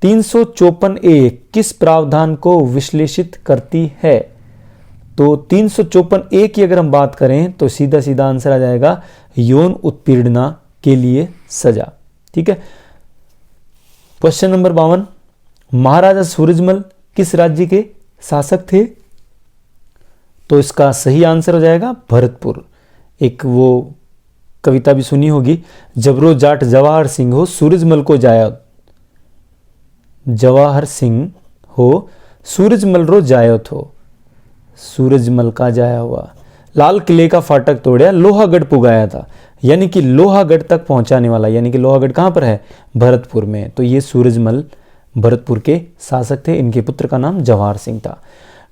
354A किस प्रावधान को विश्लेषित करती है? तो 354A की अगर हम बात करें तो सीधा सीधा आंसर आ जाएगा यौन उत्पीड़ना के लिए सजा। ठीक है, क्वेश्चन नंबर 52, महाराजा सूरजमल किस राज्य के शासक थे? तो इसका सही आंसर हो जाएगा भरतपुर। एक वो कविता भी सुनी होगी, जबरो जाट जवाहर सिंह हो सूरजमल को जाया, जवाहर सिंह हो सूरजमल रो जायो थो, सूरजमल का जाया हुआ। लाल किले का फाटक तोड़या, लोहागढ़ पुगाया था, यानी कि लोहागढ़ तक पहुंचाने वाला, यानी कि लोहागढ़ कहां पर है? भरतपुर में। तो ये सूरजमल भरतपुर के शासक थे, इनके पुत्र का नाम जवाहर सिंह था।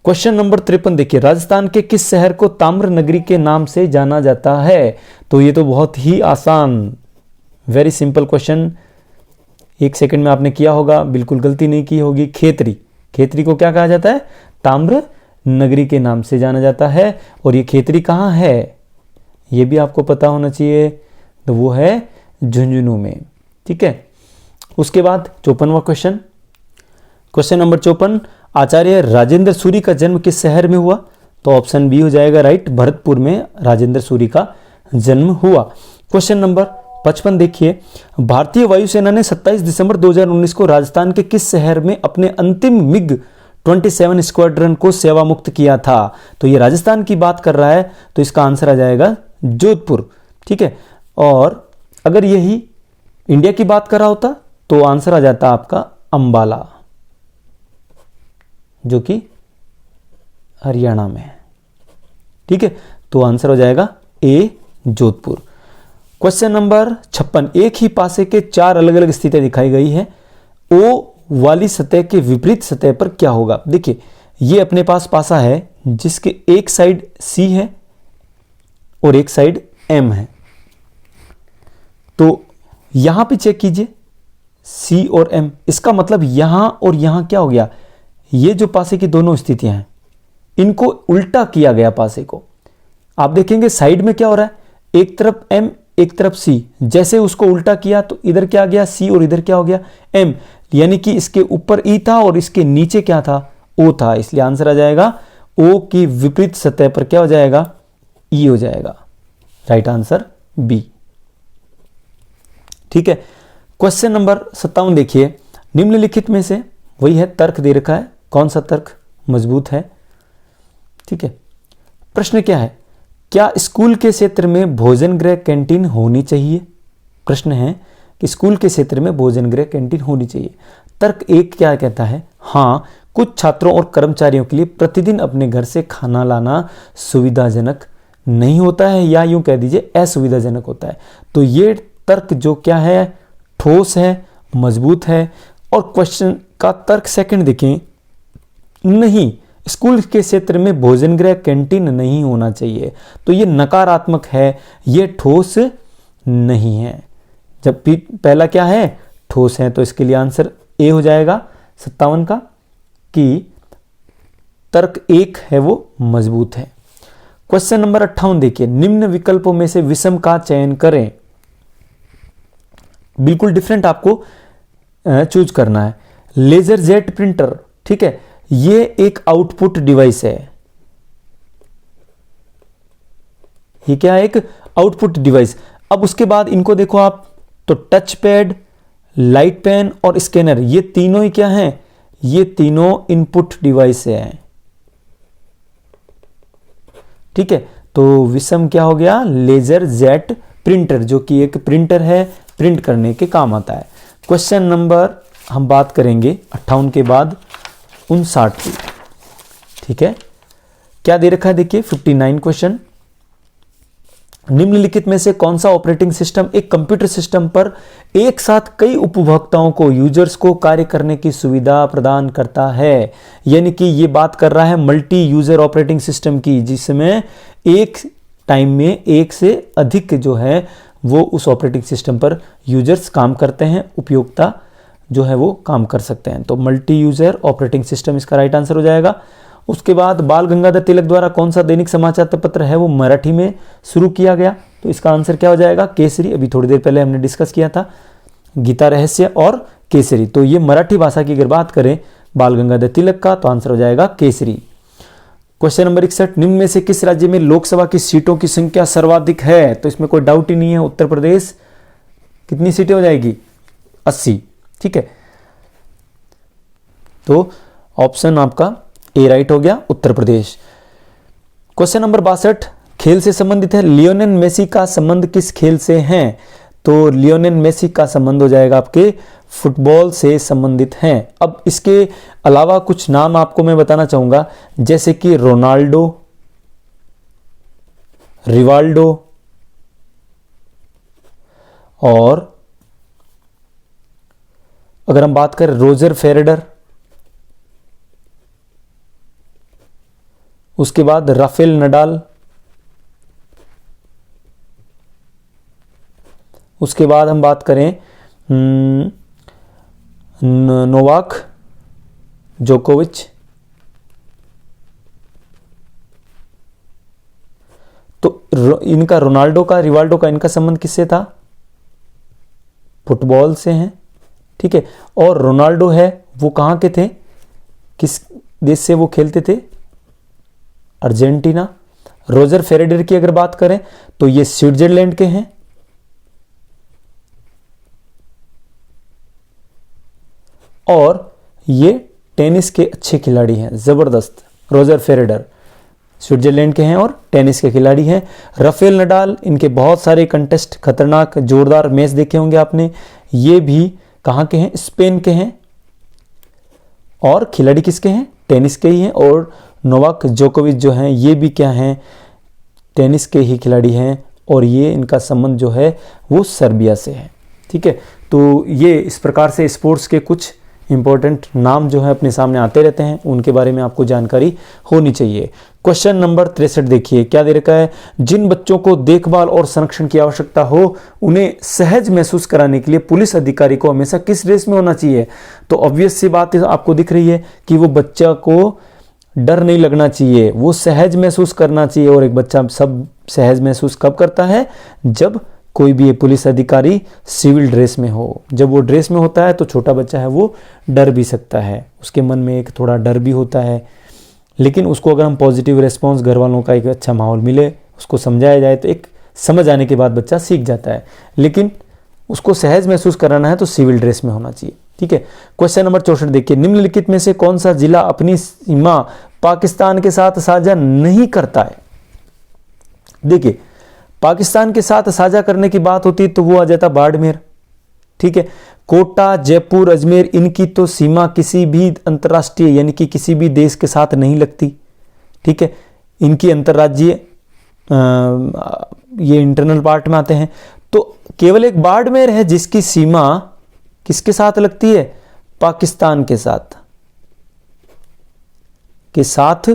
क्वेश्चन नंबर 53 देखिए, राजस्थान के किस शहर को ताम्र नगरी के नाम से जाना जाता है? तो ये तो बहुत ही आसान, वेरी सिंपल क्वेश्चन, 1 सेकंड में आपने किया होगा, बिल्कुल गलती नहीं की होगी। खेतरी, खेतरी को क्या कहा जाता है? ताम्र नगरी के नाम से जाना जाता है। और ये खेतरी कहाँ है ये भी आपको पता होना चाहिए, तो वो है झुंझुनू में। ठीक है, उसके बाद 54वां क्वेश्चन, क्वेश्चन नंबर 54, आचार्य राजेंद्र सूरी का जन्म किस शहर में हुआ? तो ऑप्शन बी हो जाएगा राइट, भरतपुर में राजेंद्र सूरी का जन्म हुआ। क्वेश्चन नंबर 55 देखिए, भारतीय वायुसेना ने 27 दिसंबर 2019 को राजस्थान के किस शहर में अपने अंतिम मिग 27 स्क्वाड्रन को सेवा मुक्त किया था? तो ये राजस्थान की बात कर रहा है, तो इसका आंसर आ जाएगा जोधपुर। ठीक है, और अगर यही इंडिया की बात कर रहा होता तो आंसर आ जाता आपका अंबाला, जो कि हरियाणा में है। ठीक है, तो आंसर हो जाएगा ए जोधपुर। क्वेश्चन नंबर 56, एक ही पासे के 4 अलग अलग स्थितियां दिखाई गई है, ओ वाली सतह के विपरीत सतह पर क्या होगा? देखिए, ये अपने पास पासा है जिसके एक साइड सी है और एक साइड एम है। तो यहां पे चेक कीजिए सी और एम, इसका मतलब यहां और यहां क्या हो गया? ये जो पासे की दोनों स्थितियां हैं, इनको उल्टा किया गया पासे को। आप देखेंगे साइड में क्या हो रहा है, एक तरफ M एक तरफ C, जैसे उसको उल्टा किया तो इधर क्या आ गया C और इधर क्या हो गया M, यानी कि इसके ऊपर E था और इसके नीचे क्या था, O था, इसलिए आंसर आ जाएगा O की विपरीत सतह पर क्या हो जाएगा, E हो जाएगा। Right answer B। ठीक है, क्वेश्चन नंबर 57 देखिए, निम्नलिखित में से वही है, तर्क दे रखा है, कौन सा तर्क मजबूत है। ठीक है, प्रश्न क्या है, क्या स्कूल के क्षेत्र में भोजन गृह कैंटीन होनी चाहिए। प्रश्न है कि स्कूल के क्षेत्र में भोजन गृह कैंटीन होनी चाहिए। तर्क एक क्या कहता है, हाँ, कुछ छात्रों और कर्मचारियों के लिए प्रतिदिन अपने घर से खाना लाना सुविधाजनक नहीं होता है, या यूं कह दीजिए असुविधाजनक होता है। तो ये तर्क जो क्या है, ठोस है, मजबूत है। और क्वेश्चन का तर्क सेकंड देखें, नहीं, स्कूल के क्षेत्र में भोजन गृह कैंटीन नहीं होना चाहिए, तो ये नकारात्मक है, ये ठोस नहीं है। जब पहला क्या है, ठोस है, तो इसके लिए आंसर ए हो जाएगा 57 का, कि तर्क एक है वो मजबूत है। क्वेश्चन नंबर 58 देखिए, निम्न विकल्पों में से विषम का चयन करें। बिल्कुल डिफरेंट आपको चूज करना है। लेजर जेट प्रिंटर, ठीक है, ये एक आउटपुट डिवाइस है। ये क्या है, एक आउटपुट डिवाइस। अब उसके बाद इनको देखो आप, तो टच पैड, लाइट पेन और स्कैनर, ये तीनों ही क्या हैं, ये तीनों इनपुट डिवाइस हैं। ठीक है, तो विषम क्या हो गया, लेजर जेट प्रिंटर, जो कि एक प्रिंटर है, प्रिंट करने के काम आता है। क्वेश्चन नंबर हम बात करेंगे 58 के बाद 59 की। ठीक है, क्या दे रखा है देखिए 59 क्वेश्चन, निम्नलिखित में से कौन सा ऑपरेटिंग सिस्टम एक कंप्यूटर सिस्टम पर एक साथ कई उपभोक्ताओं को, यूजर्स को कार्य करने की सुविधा प्रदान करता है। यानी कि ये बात कर रहा है मल्टी यूजर ऑपरेटिंग सिस्टम की, जिसमें एक टाइम में एक से अधिक जो है वो उस ऑपरेटिंग सिस्टम पर यूजर्स काम करते हैं, उपयोक्ता जो है वो काम कर सकते हैं। तो मल्टी यूजर ऑपरेटिंग सिस्टम इसका राइट आंसर हो जाएगा। उसके बाद बाल गंगाधर तिलक द्वारा कौन सा दैनिक समाचार पत्र है वो मराठी में शुरू किया गया, तो इसका आंसर क्या हो जाएगा, केसरी। अभी थोड़ी देर पहले हमने डिस्कस किया था गीता रहस्य और केसरी, तो ये मराठी भाषा की अगर बात करें बाल गंगाधर तिलक का, तो आंसर हो जाएगा केसरी। क्वेश्चन नंबर 61, निम्न में से किस राज्य में लोकसभा की सीटों की संख्या सर्वाधिक है। तो इसमें कोई डाउट ही नहीं है, उत्तर प्रदेश। कितनी सीटें हो जाएगी, 80। ठीक है, तो ऑप्शन आपका ए राइट हो गया, उत्तर प्रदेश। क्वेश्चन नंबर 62 खेल से संबंधित है, लियोनेल मेसी का संबंध किस खेल से है। तो लियोनेल मेसी का संबंध हो जाएगा आपके फुटबॉल से संबंधित हैं। अब इसके अलावा कुछ नाम आपको मैं बताना चाहूंगा, जैसे कि रोनाल्डो, रिवाल्डो और अगर हम बात करें रोजर फेडरर, उसके बाद राफेल नडाल, उसके बाद हम बात करें नोवाक जोकोविच, तो इनका रोनाल्डो का, रिवाल्डो का, इनका संबंध किससे था, फुटबॉल से है। ठीक है, और रोनाल्डो है वो कहां के थे, किस देश से वो खेलते थे, अर्जेंटीना। रोजर फेडरर की अगर बात करें तो ये स्विट्जरलैंड के हैं। और ये टेनिस के अच्छे खिलाड़ी हैं, जबरदस्त। रोजर फेडरर स्विट्जरलैंड के हैं और टेनिस के खिलाड़ी हैं। राफेल नडाल, इनके बहुत सारे कंटेस्ट, खतरनाक जोरदार मैच देखे होंगे आपने, ये भी कहां के हैं, स्पेन के हैं। और खिलाड़ी किसके हैं, टेनिस के ही हैं। और नोवाक जोकोविच जो हैं ये भी क्या हैं, टेनिस के ही खिलाड़ी हैं, और ये इनका संबंध जो है वो सर्बिया से है। ठीक है, तो ये इस प्रकार से स्पोर्ट्स के कुछ इंपॉर्टेंट नाम जो है अपने सामने आते रहते हैं, उनके बारे में आपको जानकारी होनी चाहिए। क्वेश्चन नंबर 63 देखिए, क्या दे रखा है, जिन बच्चों को देखभाल और संरक्षण की आवश्यकता हो उन्हें सहज महसूस कराने के लिए पुलिस अधिकारी को हमेशा किस ड्रेस में होना चाहिए। तो ऑब्वियस सी बात आपको दिख रही है कि वो बच्चा को डर नहीं लगना चाहिए, वो सहज महसूस करना चाहिए। और एक बच्चा सब सहज महसूस कब करता है? जब कोई भी पुलिस अधिकारी सिविल ड्रेस में हो। जब वो ड्रेस में होता है तो छोटा बच्चा है वो डर भी सकता है, उसके मन में एक थोड़ा डर भी होता है। लेकिन उसको अगर हम पॉजिटिव रिस्पॉन्स, घर वालों का एक अच्छा माहौल मिले, उसको समझाया जाए तो एक समझ आने के बाद बच्चा सीख जाता है। लेकिन उसको सहज महसूस कराना है तो सिविल ड्रेस में होना चाहिए। ठीक है। क्वेश्चन नंबर 64 देखिए, निम्नलिखित में से कौन सा जिला अपनी सीमा पाकिस्तान के साथ साझा नहीं करता है? देखिए, पाकिस्तान के साथ साझा करने की बात होती तो वो आ जाता बाड़मेर। ठीक है। कोटा, जयपुर, अजमेर, इनकी तो सीमा किसी भी अंतर्राष्ट्रीय यानी कि किसी भी देश के साथ नहीं लगती। ठीक है। इनकी अंतर्राज्यीय ये इंटरनल पार्ट में आते हैं। तो केवल एक बाड़मेर है जिसकी सीमा किसके साथ लगती है? पाकिस्तान के साथ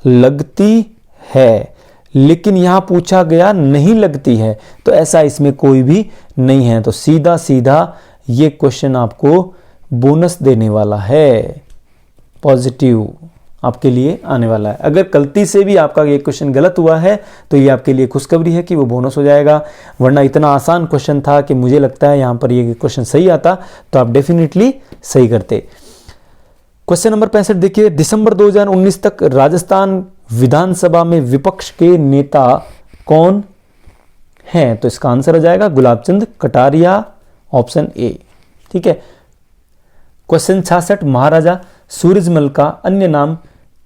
लगती है। लेकिन यहां पूछा गया नहीं लगती है, तो ऐसा इसमें कोई भी नहीं है। तो सीधा सीधा ये क्वेश्चन आपको बोनस देने वाला है, पॉजिटिव आपके लिए आने वाला है। अगर गलती से भी आपका ये क्वेश्चन गलत हुआ है तो ये आपके लिए खुशखबरी है कि वो बोनस हो जाएगा, वरना इतना आसान क्वेश्चन था कि मुझे लगता है यहां पर ये क्वेश्चन सही आता तो आप डेफिनेटली सही करते। क्वेश्चन नंबर 65 देखिए, दिसंबर 2019 तक राजस्थान विधानसभा में विपक्ष के नेता कौन हैं? तो इसका आंसर हो जाएगा गुलाबचंद कटारिया, ऑप्शन ए। ठीक है। क्वेश्चन 66, महाराजा सूरजमल का अन्य नाम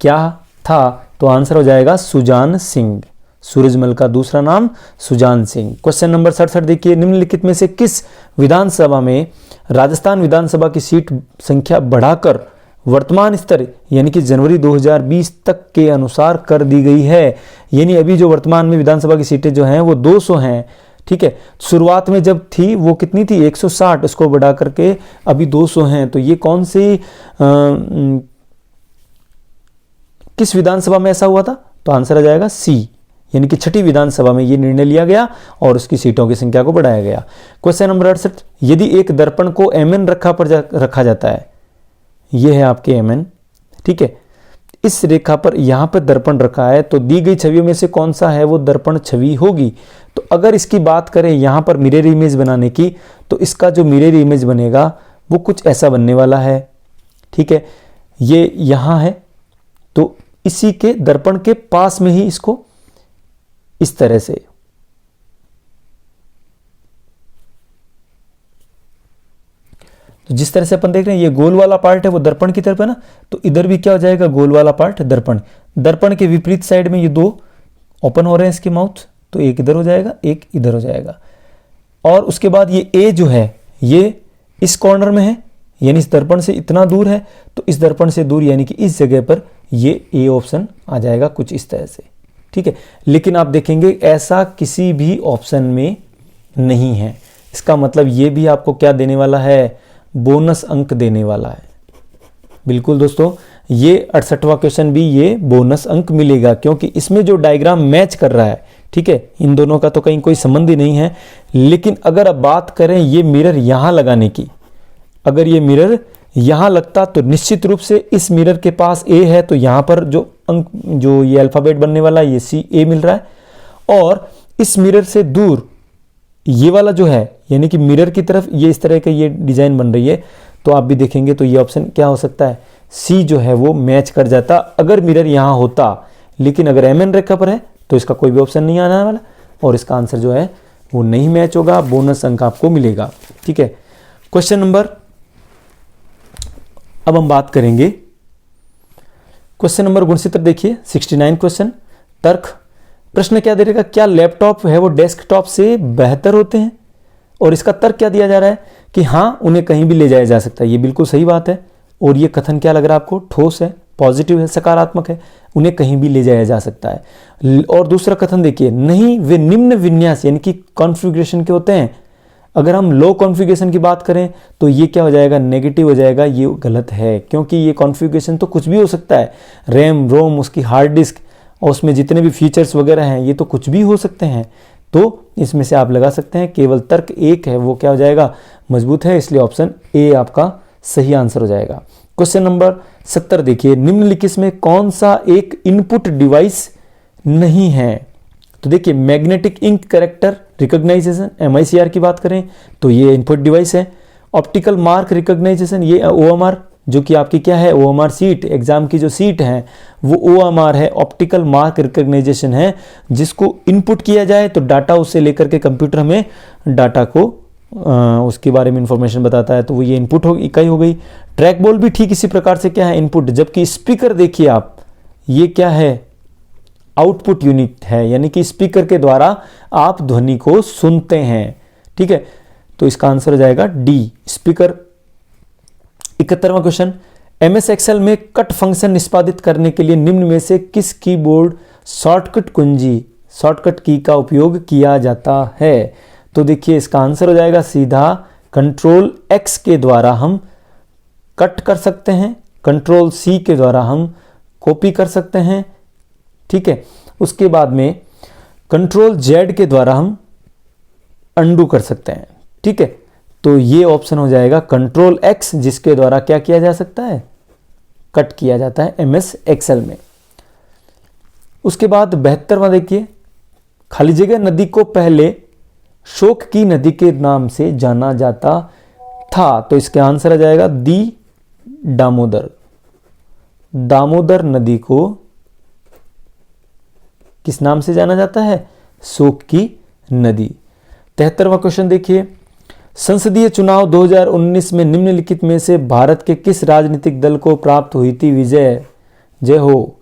क्या था? तो आंसर हो जाएगा सुजान सिंह। सूरजमल का दूसरा नाम सुजान सिंह। क्वेश्चन नंबर 67 देखिए, निम्नलिखित में से किस विधानसभा में राजस्थान विधानसभा की सीट संख्या बढ़ाकर वर्तमान स्तर यानी कि जनवरी 2020 तक के अनुसार कर दी गई है? यानी अभी जो वर्तमान में विधानसभा की सीटें जो हैं वो 200 हैं। ठीक है। शुरुआत में जब थी वो कितनी थी? 160, उसको बढ़ा करके अभी 200 हैं। तो ये कौन सी किस विधानसभा में ऐसा हुआ था? तो आंसर आ जाएगा सी, यानी कि छठी विधानसभा में ये निर्णय लिया गया और उसकी सीटों की संख्या को बढ़ाया गया। क्वेश्चन नंबर 68, यदि एक दर्पण को एमएन रखा जाता है, ये है आपके एमएन। ठीक है। इस रेखा पर यहां पर दर्पण रखा है, तो दी गई छवियों में से कौन सा है वो दर्पण छवि होगी? तो अगर इसकी बात करें यहां पर मिरर इमेज बनाने की, तो इसका जो मिरर इमेज बनेगा वो कुछ ऐसा बनने वाला है। ठीक है। ये यहां है, तो इसी के दर्पण के पास में ही इसको इस तरह से तो जिस तरह से अपन देख रहे हैं ये गोल वाला पार्ट है वो दर्पण की तरफ है ना, तो इधर भी क्या हो जाएगा? गोल वाला पार्ट दर्पण। दर्पण के विपरीत साइड में ये दो ओपन हो रहे हैं इसके माउथ, तो एक इधर हो जाएगा, एक इधर हो जाएगा। और उसके बाद ये ए जो है ये इस कॉर्नर में है, यानी इस दर्पण से इतना दूर है, तो इस दर्पण से दूर यानी कि इस जगह पर ये ए ऑप्शन आ जाएगा कुछ इस तरह से। ठीक है। लेकिन आप देखेंगे ऐसा किसी भी ऑप्शन में नहीं है। इसका मतलब ये भी आपको क्या देने वाला है? बोनस अंक देने वाला है। बिल्कुल दोस्तों, ये 68वां क्वेश्चन भी ये बोनस अंक मिलेगा, क्योंकि इसमें जो डायग्राम मैच कर रहा है, ठीक है, इन दोनों का तो कहीं कोई संबंध ही नहीं है। लेकिन अगर अब बात करें ये मिरर यहां लगाने की, अगर ये मिरर यहां लगता तो निश्चित रूप से इस मिरर के पास ए है, तो यहां पर जो अंक जो ये अल्फाबेट बनने वाला है ये सी ए मिल रहा है। और इस मिरर से दूर ये वाला जो है यानी कि मिरर की तरफ ये इस तरह का ये डिजाइन बन रही है, तो आप भी देखेंगे तो ये ऑप्शन क्या हो सकता है? सी जो है वो मैच कर जाता अगर मिरर यहां होता। लेकिन अगर एमएन रेखा पर है तो इसका कोई भी ऑप्शन नहीं आने वाला और इसका आंसर जो है वो नहीं मैच होगा, बोनस अंक आपको मिलेगा। ठीक है। क्वेश्चन नंबर, अब हम बात करेंगे क्वेश्चन नंबर 69 देखिए, 69 क्वेश्चन, तर्क। प्रश्न क्या दे रहेगा? क्या लैपटॉप है वो डेस्कटॉप से बेहतर होते हैं? और इसका तर्क क्या दिया जा रहा है कि हाँ उन्हें कहीं भी ले जाया जा सकता है। ये बिल्कुल सही बात है। और ये कथन क्या लग रहा है आपको? ठोस है, पॉजिटिव है, सकारात्मक है, उन्हें कहीं भी ले जाया जा सकता है। और दूसरा कथन देखिए, नहीं वे निम्न विन्यास यानी कि कॉन्फ़िगरेशन के होते हैं। अगर हम लो कॉन्फ़िगरेशन की बात करें तो ये क्या हो जाएगा? नेगेटिव हो जाएगा। ये गलत है, क्योंकि ये कॉन्फ़िगरेशन तो कुछ भी हो सकता है। रैम, रोम, उसकी हार्ड डिस्क और उसमें जितने भी फीचर्स वगैरह हैं ये तो कुछ भी हो सकते हैं। तो इसमें से आप लगा सकते हैं केवल तर्क एक है वो क्या हो जाएगा? मजबूत है, इसलिए ऑप्शन ए आपका सही आंसर हो जाएगा। क्वेश्चन नंबर 70 देखिए, निम्नलिखित में कौन सा एक इनपुट डिवाइस नहीं है? तो देखिए, magnetic ink character recognition, MICR की बात करें तो ये इनपुट डिवाइस है। ऑप्टिकल मार्क रिकॉग्नाइजेशन, ये OMR, जो कि आपकी क्या है, OMR सीट, एग्जाम की जो सीट है वो OMR है, ऑप्टिकल मार्क रिकॉग्नाइजेशन है, जिसको इनपुट किया जाए तो डाटा उससे लेकर के कंप्यूटर में डाटा को उसके बारे में इंफॉर्मेशन बताता है, तो वो ये इनपुट इकाई हो गई। ट्रैक बॉल भी ठीक इसी प्रकार से क्या है, इनपुट। जबकि स्पीकर देखिए आप, ये क्या है, आउटपुट यूनिट है, यानी कि स्पीकर के द्वारा आप ध्वनि को सुनते हैं। ठीक है, तो इसका आंसर हो जाएगा डी, स्पीकर। 71वां क्वेश्चन, MS एक्सेल में कट फंक्शन निष्पादित करने के लिए निम्न में से किस कीबोर्ड शॉर्टकट कुंजी, शॉर्टकट की का उपयोग किया जाता है? तो देखिए, इसका आंसर हो जाएगा सीधा कंट्रोल X के द्वारा हम कट कर सकते हैं, कंट्रोल C के द्वारा हम कॉपी कर सकते हैं। ठीक है, उसके बाद में कंट्रोल Z के द्वारा हम अंडू कर सकते हैं। ठीक है, तो ये ऑप्शन हो जाएगा कंट्रोल X, जिसके द्वारा क्या किया जा सकता है, कट किया जाता है MS एक्सेल में। उसके बाद 72वां देखिए, खाली जगह नदी को पहले शोक की नदी के नाम से जाना जाता था, तो इसका आंसर आ जाएगा दी, दामोदर। दामोदर नदी को किस नाम से जाना जाता है, शोक की नदी। 73वां क्वेश्चन देखिए, संसदीय चुनाव 2019 में निम्नलिखित में से भारत के किस राजनीतिक दल को प्राप्त हुई थी विजय? जय हो।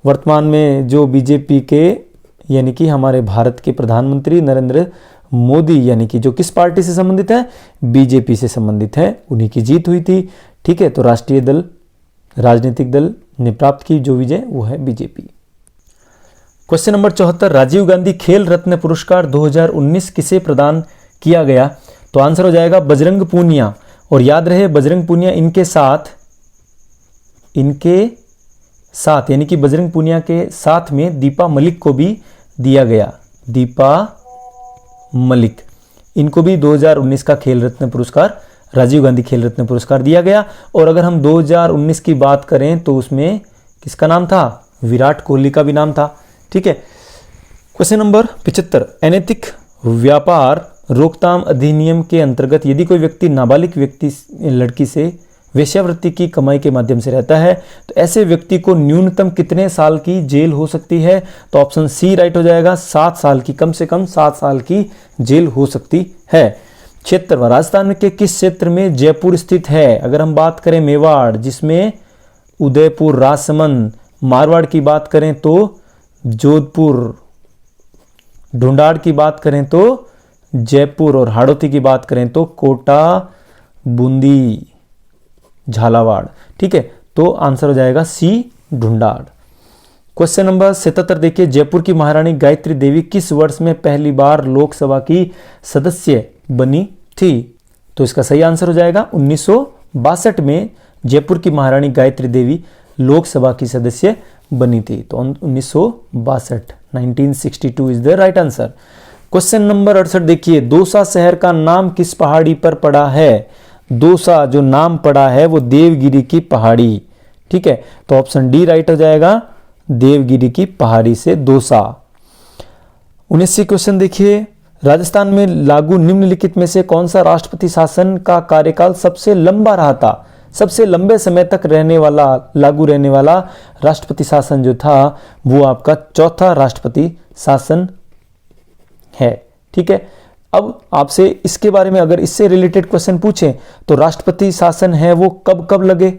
वर्तमान में जो बीजेपी के, यानी कि हमारे भारत के प्रधानमंत्री नरेंद्र मोदी, यानी कि जो किस पार्टी से संबंधित है, बीजेपी से संबंधित है, उन्हीं की जीत हुई थी। ठीक है, तो राष्ट्रीय दल, राजनीतिक दल ने प्राप्त की जो विजय, वो है BJP. Question number 74, Rajiv Gandhi Khel Ratna पुरस्कार 2019 किसे प्रदान किया गया? तो आंसर हो जाएगा बजरंग पूनिया। और याद रहे, बजरंग पूनिया इनके साथ यानी कि बजरंग पूनिया के साथ में दीपा मलिक को भी दिया गया। दीपा मलिक, इनको भी 2019 का खेल रत्न पुरस्कार, राजीव गांधी खेल रत्न पुरस्कार दिया गया। और अगर हम 2019 की बात करें तो उसमें किसका नाम था, विराट कोहली का भी नाम था। ठीक है, क्वेश्चन नंबर 75, अनैतिक व्यापार रोकथाम अधिनियम के अंतर्गत यदि कोई व्यक्ति नाबालिग लड़की से वेश्यावृत्ति की कमाई के माध्यम से रहता है तो ऐसे व्यक्ति को न्यूनतम कितने साल की जेल हो सकती है? तो ऑप्शन सी राइट हो जाएगा, 7 साल की, कम से कम 7 साल की जेल हो सकती है। क्षेत्र, राजस्थान के किस क्षेत्र में जयपुर स्थित है? अगर हम बात करें मेवाड़, जिसमें उदयपुर, राजसमंद, मारवाड़ की बात करें तो जोधपुर, ढूंढाड़ की बात करें तो जयपुर, और हाड़ौती की बात करें तो कोटा, बूंदी, झालावाड़। ठीक है, तो आंसर हो जाएगा सी, ढूंढाड़। क्वेश्चन नंबर 77 देखिए, जयपुर की महारानी गायत्री देवी किस वर्ष में पहली बार लोकसभा की सदस्य बनी थी? तो इसका सही आंसर हो जाएगा 1962 में जयपुर की महारानी गायत्री देवी लोकसभा की सदस्य बनी थी। तो 1962, 1962 is the right answer. Question number 68 देखिए, दौसा शहर का नाम किस पहाड़ी पर पड़ा है? दौसा जो नाम पड़ा है वो देवगिरी की पहाड़ी। ठीक है, तो ऑप्शन डी राइट हो जाएगा, देवगिरी की पहाड़ी से दौसा। 19 क्वेश्चन देखिए, राजस्थान में लागू निम्नलिखित में से कौन सा राष्ट्रपति शासन का कार्यकाल सबसे लंबा रहा था? सबसे लंबे समय तक लागू रहने वाला राष्ट्रपति शासन जो था वो आपका चौथा राष्ट्रपति शासन है। ठीक है, अब आपसे इसके बारे में अगर इससे रिलेटेड क्वेश्चन पूछें तो राष्ट्रपति शासन है वो कब कब लगे,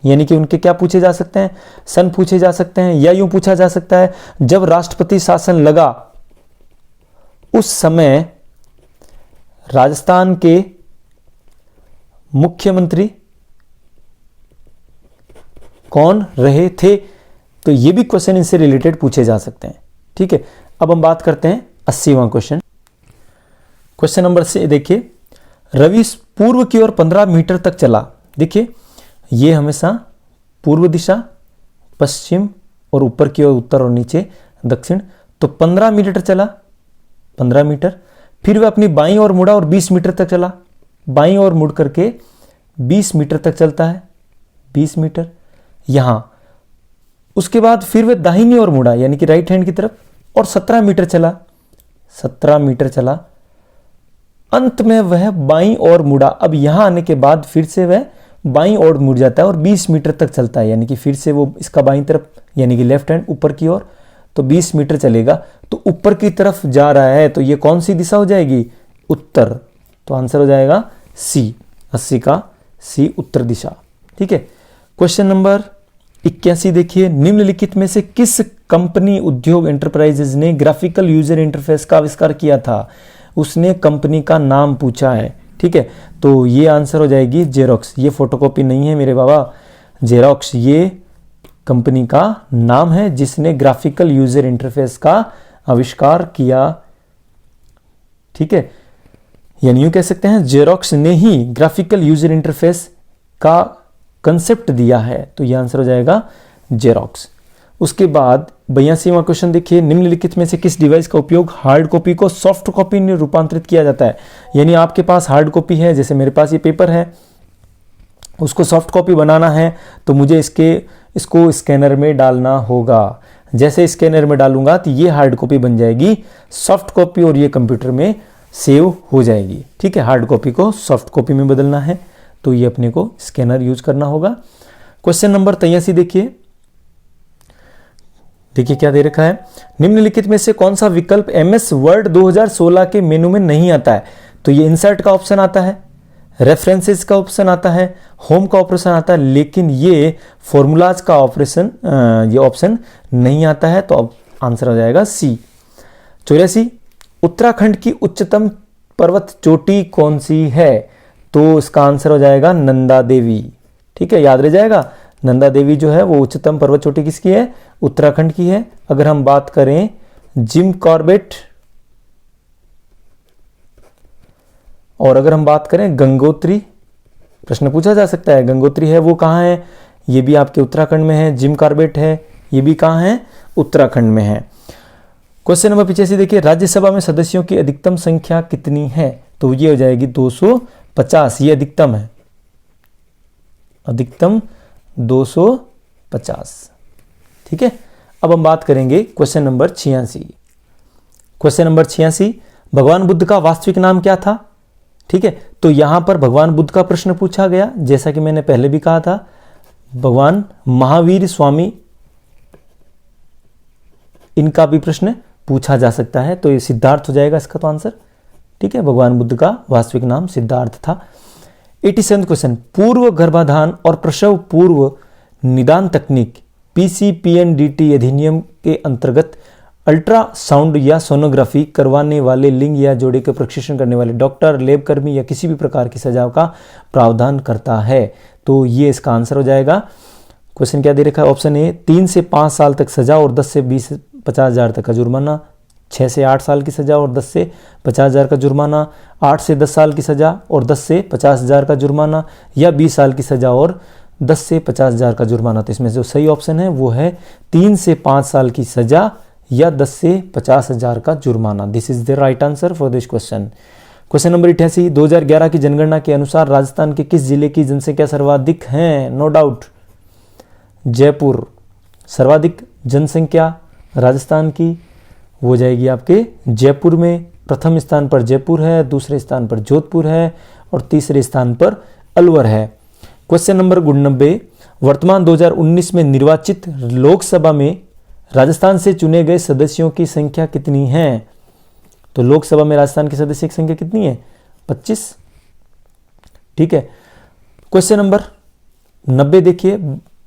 यानी कि उनके क्या पूछे जा सकते हैं, सन पूछे जा सकते हैं, या यूं पूछा जा सकता है जब राष्ट्रपति शासन लगा उस समय राजस्थान के मुख्यमंत्री कौन रहे थे? तो ये भी क्वेश्चन इनसे रिलेटेड पूछे जा सकते हैं। ठीक है, अब हम बात करते हैं 80वां क्वेश्चन। क्वेश्चन नंबर से देखिए, रवि पूर्व की ओर 15 मीटर तक चला। देखिए, ये हमेशा पूर्व दिशा, पश्चिम और ऊपर की ओर उत्तर और नीचे दक्षिण, तो 15 मीटर चला, 15 मीटर। फिर वह अपनी बाईं ओर मुड़ा और 20 मीटर तक चला। बाईं ओर मुड़ करके 20 मीटर तक चलता है, 20 मीटर यहां। उसके बाद फिर वह दाहिनी ओर मुड़ा यानी कि राइट हैंड की तरफ और 17 मीटर चला, 17 मीटर चला। अंत में वह बाईं ओर मुड़ा। अब यहां आने के बाद फिर से वह बाईं ओर मुड़ जाता है और 20 मीटर तक चलता है, यानी कि फिर से वो इसका बाईं तरफ यानी कि लेफ्ट हैंड ऊपर की ओर, तो 20 मीटर चलेगा। तो ऊपर की तरफ जा रहा है, तो ये कौन सी दिशा हो जाएगी? उत्तर। तो आंसर हो जाएगा सी, 80 का सी उत्तर दिशा। ठीक है। क्वेश्चन नंबर 81 देखिए, निम्नलिखित में से किस कंपनी उद्योग एंटरप्राइजेज ने ग्राफिकल यूजर इंटरफेस का आविष्कार किया था? उसने कंपनी का नाम पूछा है। ठीक है, तो ये आंसर हो जाएगी जेरोक्स। ये फोटोकॉपी नहीं है मेरे बाबा, जेरोक्स ये कंपनी का नाम है जिसने ग्राफिकल यूजर इंटरफेस का आविष्कार किया। ठीक है, यानी यूं कह सकते हैं जेरोक्स ने ही ग्राफिकल यूजर इंटरफेस का कंसेप्ट दिया है। तो यह आंसर हो जाएगा जेरोक्स। उसके बाद 82वां क्वेश्चन देखिए, निम्नलिखित में से किस डिवाइस का उपयोग हार्ड कॉपी को सॉफ्ट कॉपी में रूपांतरित किया जाता है? यानी आपके पास हार्ड कॉपी है, जैसे मेरे पास ये पेपर है, उसको सॉफ्ट कॉपी बनाना है तो मुझे इसको स्कैनर में डालना होगा। जैसे स्कैनर में डालूंगा तो ये हार्ड कॉपी बन जाएगी सॉफ्ट कॉपी और ये कंप्यूटर में सेव हो जाएगी। ठीक है, हार्ड कॉपी को सॉफ्ट कॉपी में बदलना है तो ये अपने को स्कैनर यूज करना होगा। क्वेश्चन नंबर 83 देखिए क्या दे रखा है, निम्नलिखित में से कौन सा विकल्प MS वर्ड 2016 के मेनू में नहीं आता है? तो ये इंसर्ट का ऑप्शन आता है, रेफरेंसेस का ऑप्शन आता है, होम का ऑप्शन आता है, लेकिन ये फॉर्मूलाज का ये ऑप्शन नहीं आता है। तो अब आंसर हो जाएगा सी। 84, उत्तराखंड की उच्चतम पर्वत चोटी कौन सी है? तो इसका आंसर हो जाएगा नंदा देवी। ठीक है, याद रह जाएगा, नंदा देवी जो है वो उच्चतम पर्वत चोटी किसकी है? उत्तराखंड की है। अगर हम बात करें जिम कॉर्बेट और अगर हम बात करें गंगोत्री, प्रश्न पूछा जा सकता है, गंगोत्री है वो कहाँ है? ये भी आपके उत्तराखंड में है। जिम कॉर्बेट है, ये भी कहाँ है? उत्तराखंड में है। क्वेश्चन नंबर 85 देखिए, राज्यसभा में सदस्यों की अधिकतम संख्या कितनी है? तो ये हो जाएगी 250, ये अधिकतम है, अधिकतम 250। ठीक है, अब हम बात करेंगे क्वेश्चन नंबर 86। क्वेश्चन नंबर 86, भगवान बुद्ध का वास्तविक नाम क्या था? ठीक है, तो यहां पर भगवान बुद्ध का प्रश्न पूछा गया, जैसा कि मैंने पहले भी कहा था, भगवान महावीर स्वामी, इनका भी प्रश्न पूछा जा सकता है। तो ये सिद्धार्थ हो जाएगा इसका तो आंसर। ठीक है, भगवान बुद्ध का वास्तविक नाम सिद्धार्थ था। 87 क्वेश्चन, पूर्व गर्भाधान और प्रसव पूर्व निदान तकनीक PCPNDT अधिनियम के अंतर्गत अल्ट्रासाउंड या सोनोग्राफी करवाने वाले लिंग या जोड़े के प्रशिक्षण करने वाले डॉक्टर, लैब कर्मी या किसी भी प्रकार की सजा का प्रावधान करता है। तो ये इसका आंसर हो जाएगा। क्वेश्चन क्या दे रखा है? ऑप्शन ए 3 से 5 साल तक सजा और 10 से 50 हजार तक का जुर्माना, 6 से 8 साल की सजा और 10 से 50 हजार का जुर्माना, 8 से 10 साल की सजा और 10 से 50 हजार का जुर्माना, या 20 साल की सजा और 10 से 50 हजार का जुर्माना। तो इसमें जो सही ऑप्शन है वो है 3 से 5 साल की सजा या 10 से 50 हजार का जुर्माना। This is the right answer for this question. Question number 88, 2011 की जनगणना के अनुसार राजस्थान के किस जिले की जनसंख्या सर्वाधिक है? No doubt Jaipur. सर्वाधिक जनसंख्या राजस्थान की हो जाएगी आपके जयपुर में। प्रथम स्थान पर जयपुर है, दूसरे स्थान पर जोधपुर है और तीसरे स्थान पर अलवर है। क्वेश्चन नंबर 89, वर्तमान 2019 में निर्वाचित लोकसभा में राजस्थान से चुने गए सदस्यों की संख्या कितनी है? तो लोकसभा में राजस्थान के सदस्य की संख्या कितनी है? 25। ठीक है, क्वेश्चन नंबर 90 देखिए,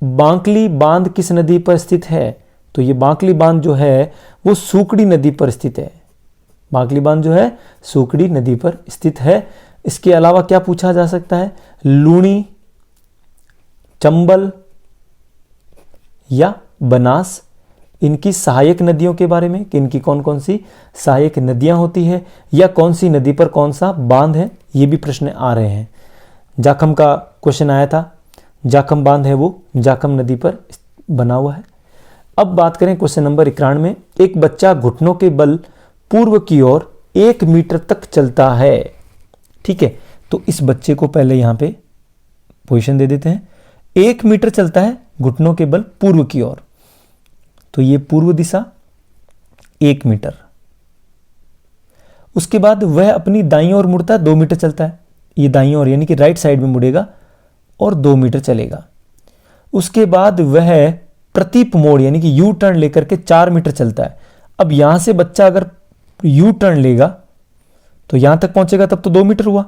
बांकली बांध किस नदी पर स्थित है? तो ये बांकली बांध जो है वो सूकड़ी नदी पर स्थित है। बांकली बांध जो है सूकड़ी नदी पर स्थित है। इसके अलावा क्या पूछा जा सकता है? लूणी, चंबल या बनास, इनकी सहायक नदियों के बारे में कि इनकी कौन कौन सी सहायक नदियां होती है या कौन सी नदी पर कौन सा बांध है, ये भी प्रश्न आ रहे हैं। जाखम का क्वेश्चन आया था, जाखम बांध है वो जाखम नदी पर बना हुआ है। अब बात करें क्वेश्चन नंबर 91, एक बच्चा घुटनों के बल पूर्व की ओर 1 मीटर तक चलता है। ठीक है, तो इस बच्चे को पहले यहां पे पोजीशन दे देते हैं। 1 मीटर चलता है घुटनों के बल पूर्व की ओर, तो ये पूर्व दिशा 1 मीटर। उसके बाद वह अपनी दाईं ओर मुड़ता है, 2 मीटर चलता है, ये दाईं ओर यानी कि राइट साइड में मुड़ेगा और 2 मीटर चलेगा। उसके बाद वह प्रतीप मोड़ यानी कि यू टर्न लेकर के 4 मीटर चलता है। अब यहां से बच्चा अगर यू टर्न लेगा तो यहां तक पहुंचेगा, तब तो 2 मीटर हुआ,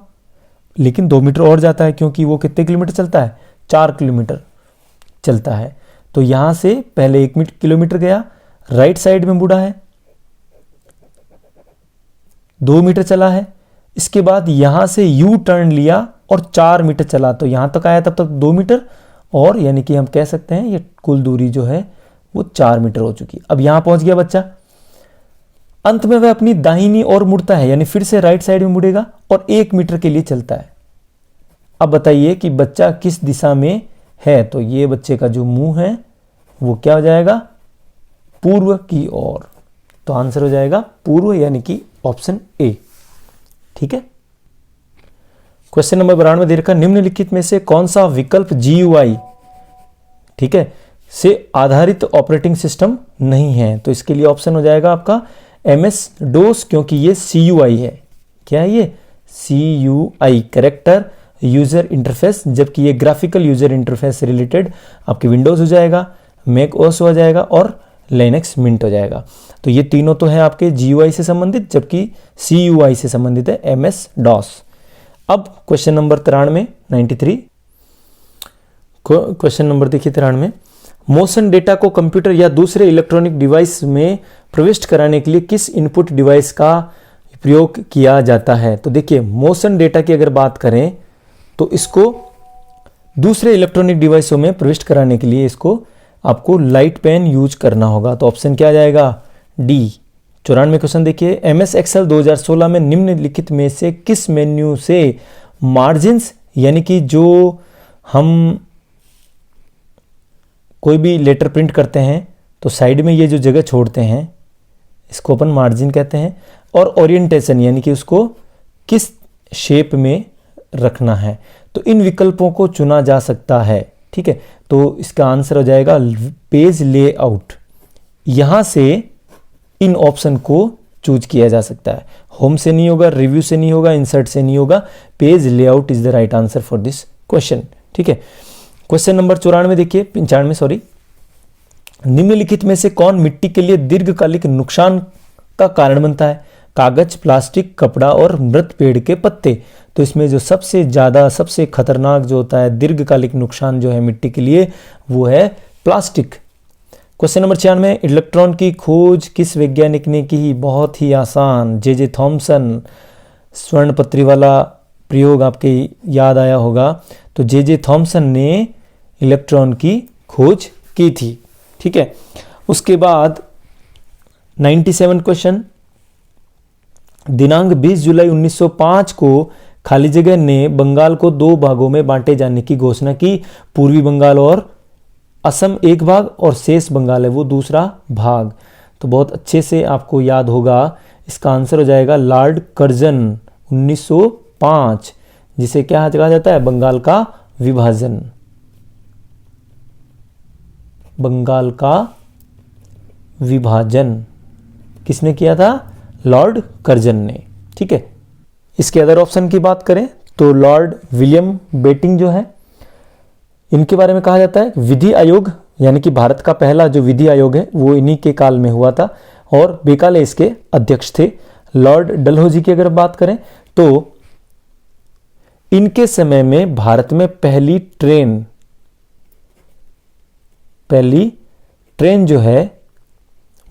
लेकिन 2 मीटर और जाता है क्योंकि वो कितने किलोमीटर चलता है, 4 किलोमीटर चलता है। तो यहां से पहले 1 किलोमीटर गया, राइट साइड में मुड़ा है, 2 मीटर चला है। इसके बाद यहां से यू टर्न लिया और 4 मीटर चला, तो यहां तक आया, तब तक 2 मीटर, और यानी कि हम कह सकते हैं ये कुल दूरी जो है वो 4 मीटर हो चुकी। अब यहां पहुंच गया बच्चा। अंत में वह अपनी दाहिनी ओर मुड़ता है, यानी फिर से राइट साइड में मुड़ेगा और 1 मीटर के लिए चलता है। अब बताइए कि बच्चा किस दिशा में है, तो ये बच्चे का जो मुंह है वो क्या हो जाएगा, पूर्व की ओर। तो आंसर हो जाएगा पूर्व, यानी कि ऑप्शन ए। ठीक है। क्वेश्चन नंबर 92 दे रखा, निम्नलिखित में से कौन सा विकल्प GUI, ठीक है, से आधारित ऑपरेटिंग सिस्टम नहीं है। तो इसके लिए ऑप्शन हो जाएगा आपका MS DOS, क्योंकि ये CUI है। क्या है ये, CUI, कैरेक्टर यूजर इंटरफेस, जबकि ये ग्राफिकल यूजर इंटरफेस से रिलेटेड आपके विंडोज हो जाएगा, मैक OS हो जाएगा और लिनक्स मिंट हो जाएगा। तो ये तीनों तो है आपके GUI से संबंधित, जबकि CUI से संबंधित है MS DOS। अब क्वेश्चन नंबर 93 क्वेश्चन नंबर देखिए 93, मोशन डेटा को कंप्यूटर या दूसरे इलेक्ट्रॉनिक डिवाइस में प्रविष्ट कराने के लिए किस इनपुट डिवाइस का प्रयोग किया जाता है। तो देखिए मोशन डेटा की अगर बात करें तो इसको दूसरे इलेक्ट्रॉनिक डिवाइसों में प्रविष्ट कराने के लिए इसको आपको लाइट पेन यूज करना होगा। तो ऑप्शन क्या आ जाएगा, डी। 94 क्वेश्चन देखिए, MS Excel 2016 में निम्नलिखित में से किस मेन्यू से मार्जिन्स, यानी कि जो हम कोई भी लेटर प्रिंट करते हैं तो साइड में ये जो जगह छोड़ते हैं इसको अपन मार्जिन कहते हैं, और ओरिएंटेशन यानी कि उसको किस शेप में रखना है, तो इन विकल्पों को चुना जा सकता है। ठीक है, तो इसका आंसर हो जाएगा पेज लेआउट। यहां से इन ऑप्शन को चूज किया जा सकता है, होम से नहीं होगा, रिव्यू से नहीं होगा, इंसर्ट से नहीं होगा, page layout is the right answer for this question. ठीक है, क्वेश्चन नंबर 94 देखिए, 95 सॉरी, निम्नलिखित में से कौन मिट्टी के लिए दीर्घकालिक नुकसान का कारण बनता है, कागज, प्लास्टिक, कपड़ा और मृत पेड़ के पत्ते। तो इसमें जो सबसे ज्यादा सबसे खतरनाक जो होता है दीर्घकालिक नुकसान जो है मिट्टी के लिए वो है प्लास्टिक। क्वेश्चन नंबर 96, इलेक्ट्रॉन की खोज किस वैज्ञानिक ने की, बहुत ही आसान, जे थॉमसन। स्वर्ण पत्री वाला प्रयोग आपके याद आया होगा, तो जे थॉमसन ने इलेक्ट्रॉन की खोज की थी। ठीक है, उसके बाद 97 क्वेश्चन, दिनांक 20 जुलाई 1905 को खाली जगह ने बंगाल को 2 भागों में बांटे जाने की घोषणा की, पूर्वी बंगाल और असम एक भाग और शेष बंगाल है वो दूसरा भाग। तो बहुत अच्छे से आपको याद होगा, इसका आंसर हो जाएगा लॉर्ड कर्जन 1905, जिसे क्या कहा जाता है, बंगाल का विभाजन। बंगाल का विभाजन किसने किया था, लॉर्ड कर्जन ने। ठीक है, इसके अदर ऑप्शन की बात करें तो लॉर्ड विलियम बेटिंग जो है, इनके बारे में कहा जाता है विधि आयोग, यानी कि भारत का पहला जो विधि आयोग है वो इन्हीं के काल में हुआ था और बेकाले इसके अध्यक्ष थे। लॉर्ड डलहौजी की अगर बात करें तो इनके समय में भारत में पहली ट्रेन जो है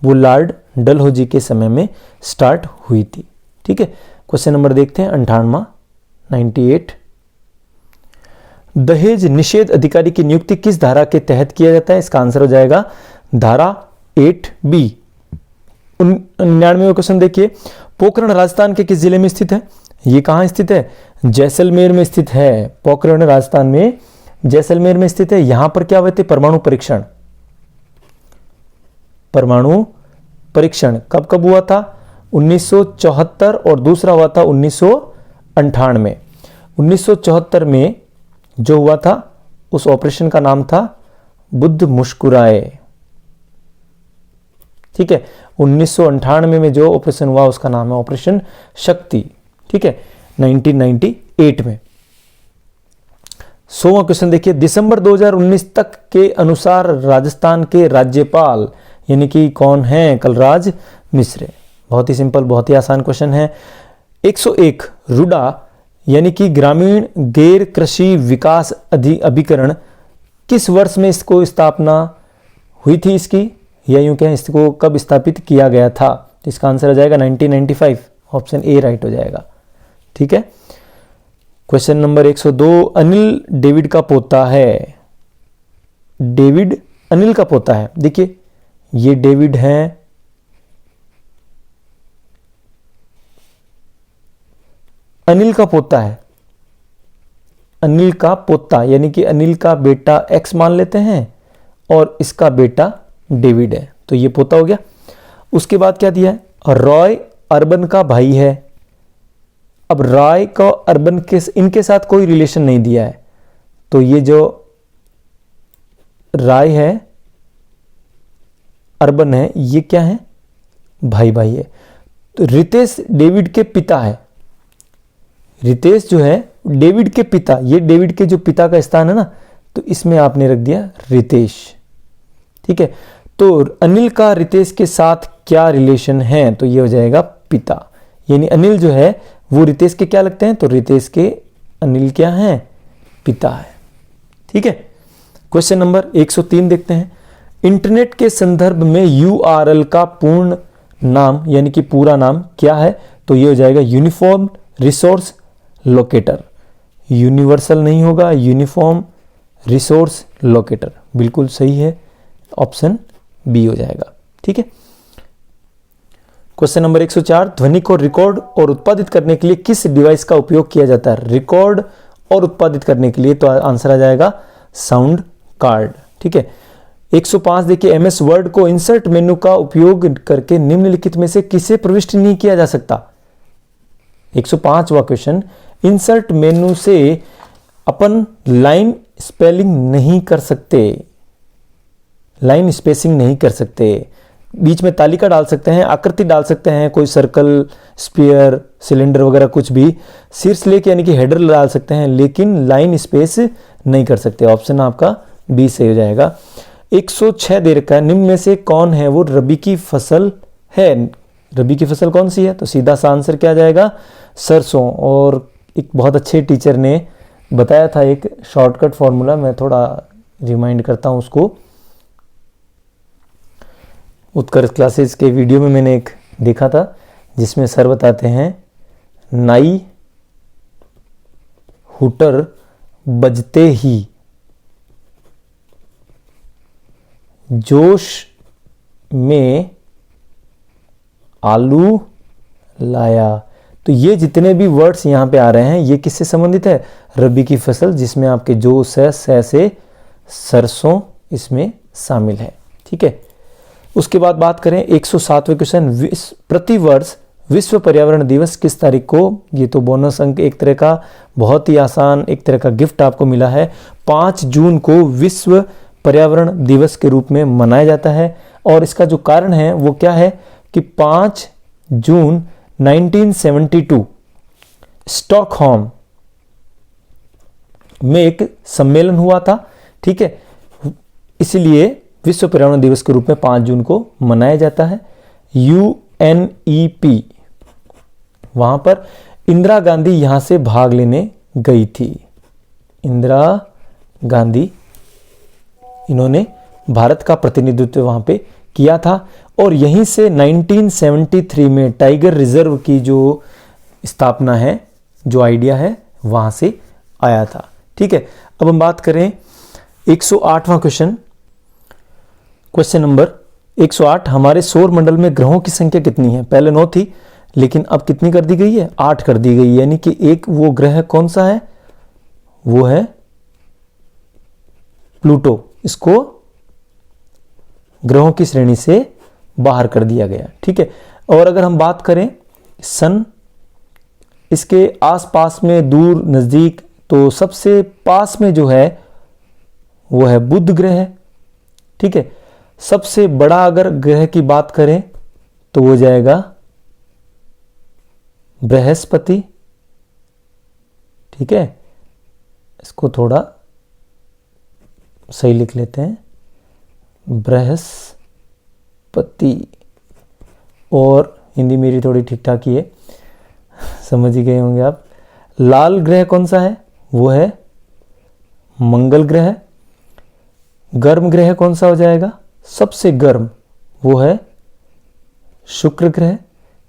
वो लॉर्ड डलहौजी के समय में स्टार्ट हुई थी। ठीक है, क्वेश्चन नंबर देखते हैं 98 दहेज निषेध अधिकारी की नियुक्ति किस धारा के तहत किया जाता है, इसका आंसर हो जाएगा धारा 8B। 99वां क्वेश्चन देखिए, पोखरण राजस्थान के किस जिले में स्थित है, ये कहां स्थित है, जैसलमेर में स्थित है। पोखरण राजस्थान में जैसलमेर में स्थित है। यहां पर क्या हुए थे, परमाणु परीक्षण कब कब हुआ था, 1974 और दूसरा हुआ था 1998। 1974 में जो हुआ था उस ऑपरेशन का नाम था बुद्ध मुस्कुराए। ठीक है, 1998 में जो ऑपरेशन हुआ उसका नाम है ऑपरेशन शक्ति। ठीक है, 1998 में। 100वां क्वेश्चन देखिए, दिसंबर 2019 तक के अनुसार राजस्थान के राज्यपाल यानी कि कौन हैं? कलराज मिश्र। बहुत ही सिंपल, बहुत ही आसान क्वेश्चन है। 101 रुडा यानी कि ग्रामीण गैर कृषि विकास अभिकरण किस वर्ष में इसको स्थापना हुई थी इसकी, या यूं कहें इसको कब स्थापित किया गया था? तो इसका आंसर हो जाएगा 1995, ऑप्शन ए राइट हो जाएगा। ठीक है, क्वेश्चन नंबर 102, अनिल डेविड का पोता है। डेविड अनिल का पोता है। देखिए ये डेविड है, अनिल का पोता है। अनिल का पोता यानी कि अनिल का बेटा एक्स मान लेते हैं और इसका बेटा डेविड है, तो ये पोता हो गया। उसके बाद क्या दिया है? रॉय अर्बन का भाई है। अब रॉय को अर्बन के इनके साथ कोई रिलेशन नहीं दिया है, तो ये जो रॉय है अर्बन है, ये क्या है? भाई भाई है। तो रितेश डेविड के पिता है। रितेश जो है डेविड के पिता, ये डेविड के जो पिता का स्थान है ना, तो इसमें आपने रख दिया रितेश। ठीक है, तो अनिल का रितेश के साथ क्या रिलेशन है? तो ये हो जाएगा पिता, यानी अनिल जो है वो रितेश के क्या लगते हैं? तो रितेश के अनिल क्या हैं? पिता है। ठीक है, क्वेश्चन नंबर 103 देखते हैं। इंटरनेट के संदर्भ में URL का पूर्ण नाम यानी कि पूरा नाम क्या है? तो ये हो जाएगा यूनिफॉर्म रिसोर्स लोकेटर। यूनिवर्सल नहीं होगा, यूनिफॉर्म रिसोर्स लोकेटर, बिल्कुल सही है, ऑप्शन बी हो जाएगा। ठीक है, क्वेश्चन नंबर 104, ध्वनि को रिकॉर्ड और उत्पादित करने के लिए किस डिवाइस का उपयोग किया जाता है? रिकॉर्ड और उत्पादित करने के लिए तो आंसर आ जाएगा साउंड कार्ड। ठीक है, 105 देखिए, MS वर्ड को इंसर्ट मेनू का उपयोग करके निम्नलिखित में से किसे प्रविष्ट नहीं किया जा सकता? 105वां क्वेश्चन, इंसर्ट मेनू से अपन लाइन स्पेलिंग नहीं कर सकते, लाइन स्पेसिंग नहीं कर सकते। बीच में तालिका डाल सकते हैं, आकृति डाल सकते हैं, कोई सर्कल, स्फीयर, सिलेंडर वगैरह कुछ भी, शीर्षलेख यानी कि हेडर डाल सकते हैं, लेकिन लाइन स्पेस नहीं कर सकते। ऑप्शन आपका बी सही हो जाएगा। 106 दे रखा है, निम्न में से कौन है वो रबी की फसल है? रबी की फसल कौन सी है? तो सीधा सा आंसर क्या आ जाएगा? सरसों। और एक बहुत अच्छे टीचर ने बताया था एक शॉर्टकट फॉर्मूला, मैं थोड़ा रिमाइंड करता हूं उसको। उत्कर्ष क्लासेस के वीडियो में मैंने एक देखा था जिसमें सर बताते हैं, नाई हुटर बजते ही जोश में आलू लाया। तो ये जितने भी वर्ड्स यहां पे आ रहे हैं ये किससे संबंधित है? रबी की फसल, जिसमें आपके जोश है, से सरसों इसमें शामिल है। ठीक है, उसके बाद बात करें 107वें क्वेश्चन, प्रति वर्ष विश्व पर्यावरण दिवस किस तारीख को? ये तो बोनस अंक एक तरह का, बहुत ही आसान एक तरह का गिफ्ट आपको मिला है। 5 जून को विश्व पर्यावरण दिवस के रूप में मनाया जाता है, और इसका जो कारण है वो क्या है कि 5 जून 1972 स्टॉकहोम में एक सम्मेलन हुआ था। ठीक है, इसीलिए विश्व पर्यावरण दिवस के रूप में 5 जून को मनाया जाता है। UNEP, वहां पर इंदिरा गांधी यहां से भाग लेने गई थी। इंदिरा गांधी, इन्होंने भारत का प्रतिनिधित्व वहां पे किया था, और यहीं से 1973 में टाइगर रिजर्व की जो स्थापना है, जो आइडिया है, वहां से आया था। ठीक है, अब हम बात करें 108वां क्वेश्चन। क्वेश्चन नंबर 108, हमारे सौर मंडल में ग्रहों की संख्या कितनी है? पहले 9 थी, लेकिन अब कितनी कर दी गई है? 8 कर दी गई, यानी कि एक वो ग्रह कौन सा है? वो है प्लूटो। इसको ग्रहों की श्रेणी से बाहर कर दिया गया। ठीक है, और अगर हम बात करें सन, इसके आसपास में दूर नजदीक तो सबसे पास में जो है वो है बुध ग्रह, ठीक है। सबसे बड़ा अगर ग्रह की बात करें तो वो जाएगा बृहस्पति, ठीक है। इसको थोड़ा सही लिख लेते हैं, बृहस्पति। और हिंदी मेरी थोड़ी ठीक ठाक ही है, समझ ही गए होंगे आप। लाल ग्रह कौन सा है? वो है मंगल ग्रह। गर्म ग्रह कौन सा हो जाएगा? सबसे गर्म वो है शुक्र ग्रह,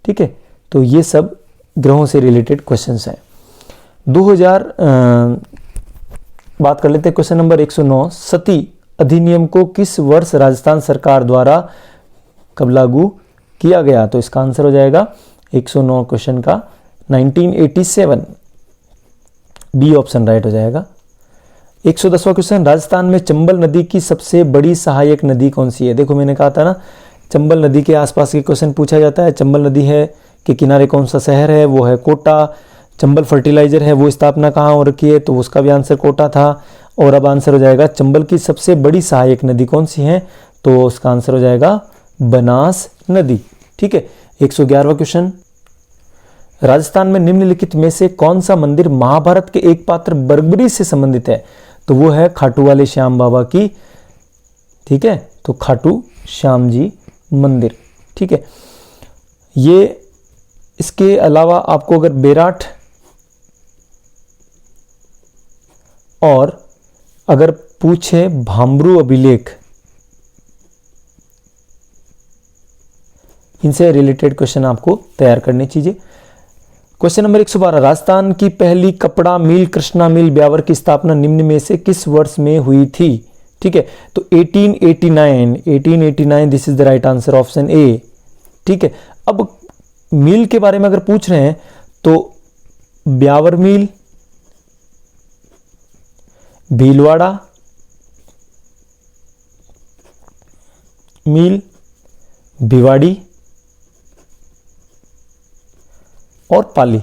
ठीक है। तो ये सब ग्रहों से रिलेटेड क्वेश्चंस हैं। 2000 बात कर लेते हैं क्वेश्चन नंबर 109। सती अधिनियम को किस वर्ष राजस्थान सरकार द्वारा कब लागू किया गया? तो इसका आंसर हो जाएगा 109 क्वेश्चन का 1987, बी ऑप्शन राइट हो जाएगा। 110वां क्वेश्चन, राजस्थान में चंबल नदी की सबसे बड़ी सहायक नदी कौन सी है? देखो मैंने कहा था ना, चंबल नदी के आसपास के क्वेश्चन पूछा जाता है। चंबल नदी है के किनारे कौन सा शहर है? वो है कोटा। चंबल फर्टिलाइजर है, वो स्थापना कहाँ हो रखी है? तो उसका भी आंसर कोटा था। और अब आंसर हो जाएगा चंबल की सबसे बड़ी सहायक नदी कौन सी है? तो उसका आंसर हो जाएगा बनास नदी, ठीक है। 111वां क्वेश्चन, राजस्थान में निम्नलिखित में से कौन सा मंदिर महाभारत के एक पात्र बर्बरी से संबंधित है? तो वो है खाटू वाले श्याम बाबा की, ठीक है। तो खाटू श्याम जी मंदिर, ठीक है। ये इसके अलावा आपको अगर बेराट और अगर पूछे भामरू अभिलेख, इनसे रिलेटेड क्वेश्चन आपको तैयार करने चाहिए। क्वेश्चन नंबर 112, राजस्थान की पहली कपड़ा मिल कृष्णा मिल ब्यावर की स्थापना निम्न में से किस वर्ष में हुई थी? ठीक है, तो 1889 this is the right answer, option A, ठीक है। अब मिल के बारे में अगर पूछ रहे हैं तो ब्यावर मिल, भीलवाड़ा मिल, भिवाड़ी और पाली,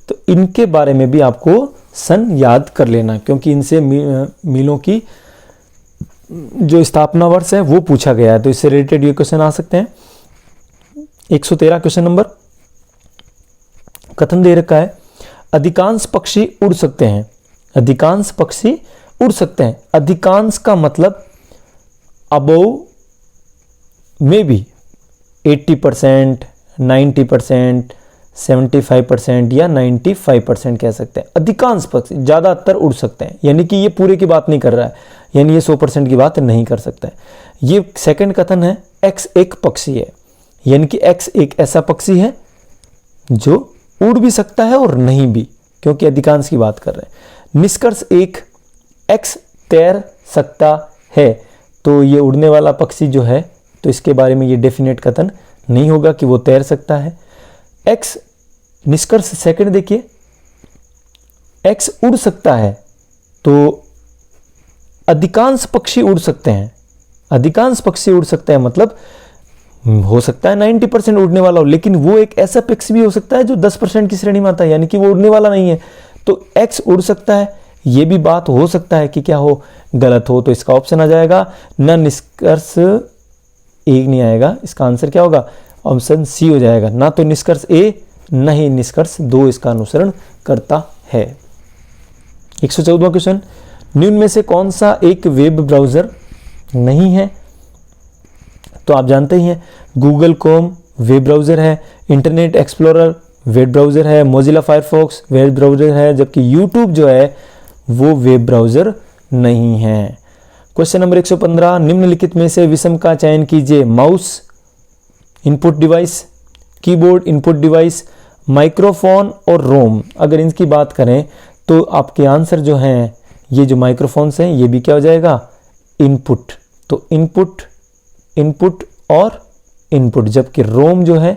तो इनके बारे में भी आपको सन याद कर लेना, क्योंकि इनसे मिलों की जो स्थापना वर्ष है वो पूछा गया है, तो इससे रिलेटेड ये क्वेश्चन आ सकते हैं। 113 क्वेश्चन नंबर, कथन दे रखा है अधिकांश पक्षी उड़ सकते हैं। अधिकांश पक्षी उड़ सकते हैं, अधिकांश का मतलब अबोव में भी 80%, 90%, 75% या 95% कह सकते हैं। अधिकांश पक्षी, ज्यादातर उड़ सकते हैं, यानी कि ये पूरे की बात नहीं कर रहा है, यानी ये 100% की बात नहीं कर सकता है। ये सेकंड कथन है एक्स एक पक्षी है, यानी कि एक्स एक ऐसा पक्षी है जो उड़ भी सकता है और नहीं भी, क्योंकि अधिकांश की बात कर रहे हैं। निष्कर्ष एक, एक्स तैर सकता है, तो ये उड़ने वाला पक्षी जो है, तो इसके बारे में ये डेफिनेट कथन नहीं होगा कि वो तैर सकता है। एक्स निष्कर्ष सेकंड देखिए, एक्स उड़ सकता है, तो अधिकांश पक्षी उड़ सकते हैं। अधिकांश पक्षी उड़ सकते हैं मतलब हो सकता है 90% उड़ने वाला हो, लेकिन वो एक ऐसा पक्षी भी हो सकता है जो 10% की श्रेणी में आता है, यानी कि वो उड़ने वाला नहीं है। तो एक्स उड़ सकता है, ये भी बात हो सकता है कि क्या हो, गलत हो, तो इसका ऑप्शन आ जाएगा न, निष्कर्ष एक नहीं आएगा, इसका आंसर क्या होगा, ऑप्शन सी हो जाएगा। ना तो निष्कर्ष ए, न ही निष्कर्ष 2 इसका अनुसरण करता है। 114वां क्वेश्चन, निम्न में से कौन सा एक वेब ब्राउजर नहीं है? तो आप जानते ही हैं गूगल क्रोम वेब ब्राउजर है, इंटरनेट एक्सप्लोरर वेब ब्राउजर है, मोजिला फायरफॉक्स वेब ब्राउजर है, जबकि यूट्यूब जो है वो वेब ब्राउजर नहीं है। क्वेश्चन नंबर 115, निम्नलिखित में से विषम का चयन कीजिए। Mouse input device, keyboard input device, microphone और रोम। अगर इनकी बात करें तो आपके आंसर जो हैं, ये जो माइक्रोफोन्स हैं ये भी क्या हो जाएगा, इनपुट। तो इनपुट, इनपुट और इनपुट, जबकि रोम जो है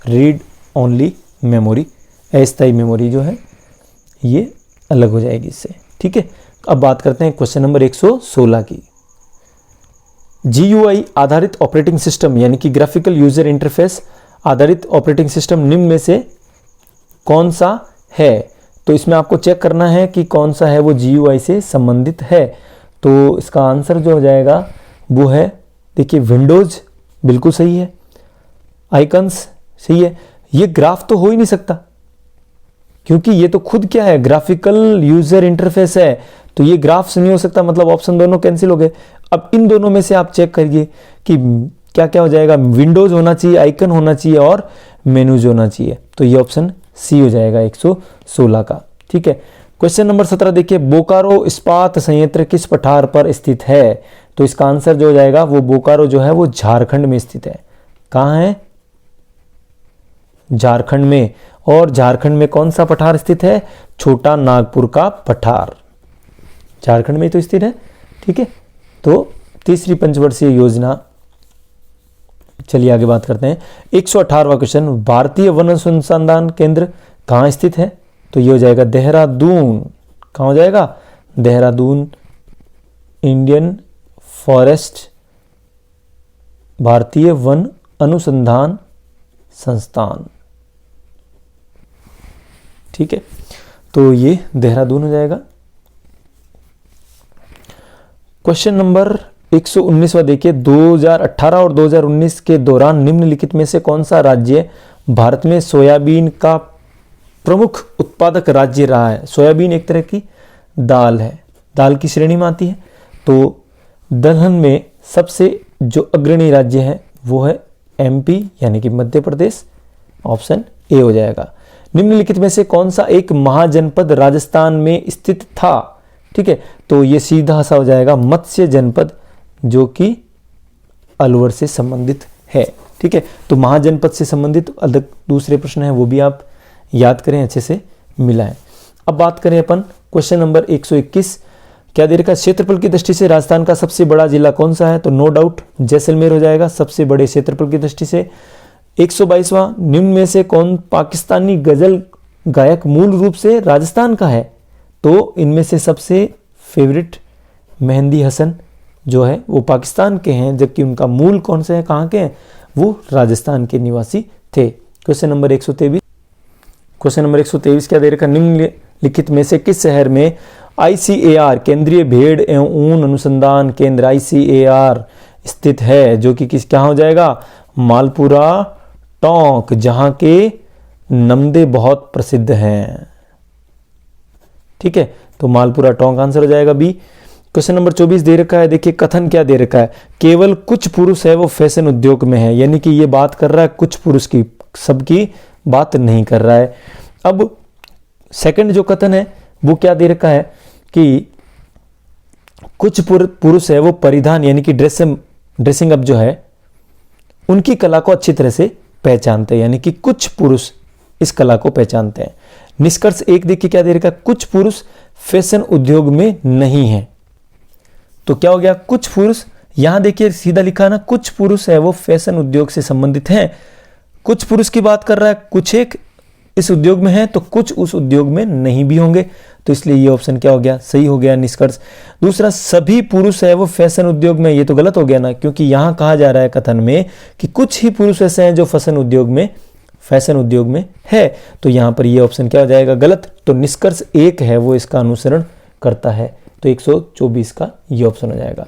रीड ओनली मेमोरी, अस्थायी मेमोरी जो है ये अलग हो जाएगी इससे, ठीक है। अब बात करते हैं क्वेश्चन नंबर 116 की। GUI आधारित ऑपरेटिंग सिस्टम, यानी कि ग्राफिकल यूजर इंटरफेस आधारित ऑपरेटिंग सिस्टम निम्न में से कौन सा है? तो इसमें आपको चेक करना है कि कौन सा है वो GUI से संबंधित है। तो इसका आंसर जो हो जाएगा वो है, देखिए विंडोज बिल्कुल सही है, आइकन्स सही है। ये ग्राफ तो हो ही नहीं सकता क्योंकि ये तो खुद क्या है, ग्राफिकल यूजर इंटरफेस है, तो ये ग्राफ से नहीं हो सकता, मतलब ऑप्शन दोनों कैंसिल हो गए। अब इन दोनों में से आप चेक करिए कि क्या क्या हो जाएगा, विंडोज होना चाहिए, आइकन होना चाहिए और मेनूज होना चाहिए। तो ये ऑप्शन सी हो जाएगा 116 का। ठीक है, क्वेश्चन नंबर 17 देखिए, बोकारो इस्पात संयंत्र किस पठार पर स्थित है? तो इसका आंसर जो हो जाएगा वो बोकारो जो है वो झारखंड में स्थित है। कहाँ है? झारखंड में। और झारखंड में कौन सा पठार स्थित है? छोटा नागपुर का पठार, झारखंड में तो स्थित है। ठीक है, तो तीसरी पंचवर्षीय योजना, चलिए आगे बात करते हैं। 118वां क्वेश्चन, भारतीय वन अनुसंधान केंद्र कहाँ स्थित है? तो ये हो जाएगा देहरादून। कहाँ हो जाएगा? देहरादून। इंडियन फॉरेस्ट, भारतीय वन अनुसंधान संस्थान। ठीक है, तो ये देहरादून हो जाएगा। क्वेश्चन नंबर 119वां देखिए, 2018 और 2019 के दौरान निम्नलिखित में से कौन सा राज्य भारत में सोयाबीन का प्रमुख उत्पादक राज्य रहा है? सोयाबीन एक तरह की दाल है, दाल की श्रेणी में आती है। तो दलहन में सबसे जो अग्रणी राज्य है वो है MP यानी कि मध्य प्रदेश, ऑप्शन ए हो जाएगा। निम्नलिखित में से कौन सा एक महाजनपद राजस्थान में स्थित था? ठीक है, तो ये सीधा सा हो जाएगा मत्स्य जनपद, जो कि अलवर से संबंधित है। ठीक है, तो महाजनपद से संबंधित अलग दूसरे प्रश्न है, वो भी आप याद करें, अच्छे से मिलाएं। अब बात करें अपन क्वेश्चन नंबर 121, क्या दे रखा है? क्षेत्रफल की दृष्टि से राजस्थान का सबसे बड़ा जिला कौन सा है? तो नो डाउट जैसलमेर हो जाएगा, सबसे बड़े क्षेत्रफल की दृष्टि से। 122वां, निम्न में से कौन पाकिस्तानी गजल गायक मूल रूप से राजस्थान का है? तो इनमें से सबसे फेवरेट मेहंदी हसन जो है वो पाकिस्तान के हैं, जबकि उनका मूल कौन से है, कहाँ के हैं? वो राजस्थान के निवासी थे। क्वेश्चन नंबर 123, क्वेश्चन नंबर 123 क्या दे रखा? निम्नलिखित में से किस शहर में ICAR केंद्रीय भेड़ एवं ऊन अनुसंधान केंद्र ICAR स्थित है? जो कि किस क्या हो जाएगा? मालपुरा टोंक, जहां के नमदे बहुत प्रसिद्ध हैं। ठीक है, तो मालपुरा टोंक आंसर हो जाएगा बी। क्वेश्चन नंबर 24 दे रखा है, देखिए कथन क्या दे रखा है? केवल कुछ पुरुष है वो फैशन उद्योग में है, यानी कि ये बात कर रहा है कुछ पुरुष की, सबकी बात नहीं कर रहा है। अब सेकंड जो कथन है वो क्या दे रखा है कि कुछ पुरुष है वो परिधान यानी कि ड्रेसिंग अप जो है उनकी कला को अच्छी तरह से पहचानते हैं, यानी कि कुछ पुरुष इस कला को पहचानते हैं। निष्कर्ष एक देखिए क्या दे रखा है? कुछ पुरुष फैशन उद्योग में नहीं है। तो क्या हो गया? कुछ पुरुष, यहां देखिए सीधा लिखा है ना, कुछ पुरुष है वो फैशन उद्योग से संबंधित हैं। कुछ पुरुष की बात कर रहा है, कुछ एक इस उद्योग में है तो कुछ उस उद्योग में नहीं भी होंगे, तो इसलिए ये ऑप्शन क्या हो गया? सही हो गया निष्कर्ष। दूसरा, सभी पुरुष है वो फैशन उद्योग में, ये तो गलत हो गया ना, क्योंकि यहां कहा जा रहा है कथन में कि कुछ ही पुरुष ऐसे हैं जो फैशन उद्योग में है, तो यहां पर ये ऑप्शन क्या हो जाएगा? गलत। तो निष्कर्ष एक है वो इसका अनुसरण करता है, तो 124 का ये ऑप्शन हो जाएगा।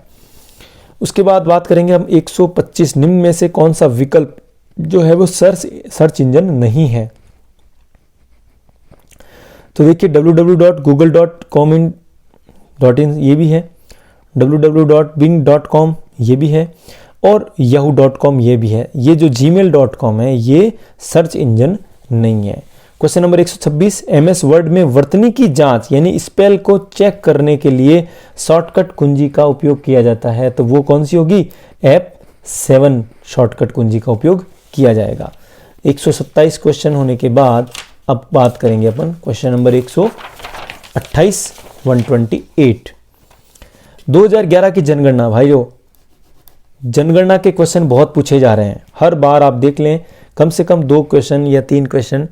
उसके बाद बात करेंगे हम 125, निम्न में से कौन सा विकल्प जो है वो सर्च इंजन नहीं है? तो देखिए www.google.com.in ये भी है, www.bing.com ये भी है और yahoo.com ये भी है। ये जो gmail.com है ये सर्च इंजन नहीं है। क्वेश्चन नंबर 126, MS वर्ड में वर्तनी की जांच यानी स्पेल को चेक करने के लिए शॉर्टकट कुंजी का उपयोग किया जाता है, तो वो कौन सी होगी? F7 शॉर्टकट कुंजी का उपयोग किया जाएगा। 127 क्वेश्चन होने के बाद अब बात करेंगे अपन क्वेश्चन नंबर 128 128। 2011 की जनगणना, भाइयों जनगणना के क्वेश्चन बहुत पूछे जा रहे हैं, हर बार आप देख लें कम से कम 2 क्वेश्चन या 3 क्वेश्चन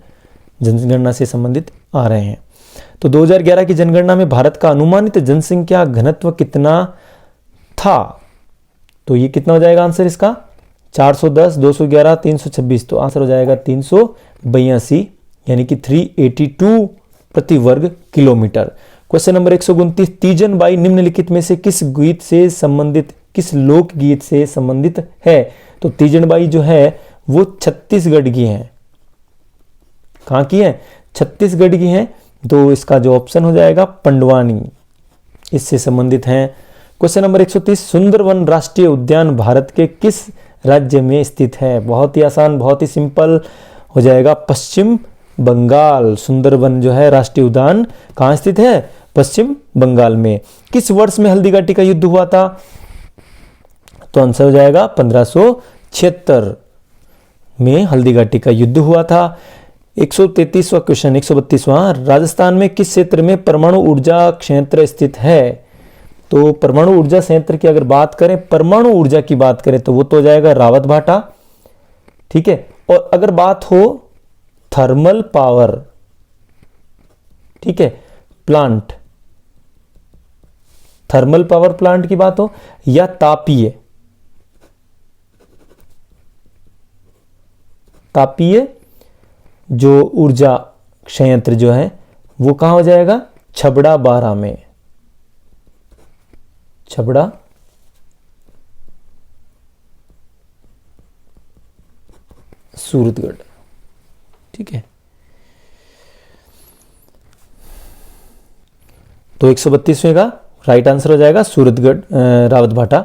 जनगणना से संबंधित आ रहे हैं। तो 2011 की जनगणना में भारत का अनुमानित जनसंख्या घनत्व कितना था? तो ये कितना हो जाएगा आंसर इसका? 410, 211, 326, तो आंसर हो जाएगा 382 यानी कि 382 प्रति वर्ग kilometre. Question number 129, Teejan Bai निम्नलिखित में से किस गीत से संबंधित, किस लोकगीत से संबंधित है? तो तीजन बाई जो है वो छत्तीसगढ़ की है। कहां की है? छत्तीसगढ़ की है। तो इसका जो ऑप्शन हो जाएगा पंडवानी, इससे संबंधित हैं। क्वेश्चन नंबर 130, सुंदरवन राष्ट्रीय उद्यान भारत के किस राज्य में स्थित है? बहुत ही आसान, बहुत ही सिंपल हो जाएगा, पश्चिम बंगाल। सुंदरवन जो है राष्ट्रीय उद्यान कहां स्थित है? पश्चिम बंगाल में। किस वर्ष में हल्दीघाटी का युद्ध हुआ था? तो आंसर हो जाएगा 1576 में हल्दीघाटी का युद्ध हुआ था। 133वां क्वेश्चन, 132वां, राजस्थान में किस क्षेत्र में परमाणु ऊर्जा क्षेत्र स्थित है? तो परमाणु ऊर्जा संयंत्र की अगर बात करें, परमाणु ऊर्जा की बात करें तो वो तो हो जाएगा रावत भाटा, ठीक है। और अगर बात हो थर्मल पावर, ठीक है, प्लांट, थर्मल पावर प्लांट की बात हो या तापीय, तापीय जो ऊर्जा संयंत्र जो है वो कहां हो जाएगा? छबड़ा बारा में, छबड़ा सूरतगढ़, ठीक है। तो 132वें का राइट आंसर हो जाएगा सूरतगढ़ रावत भाटा,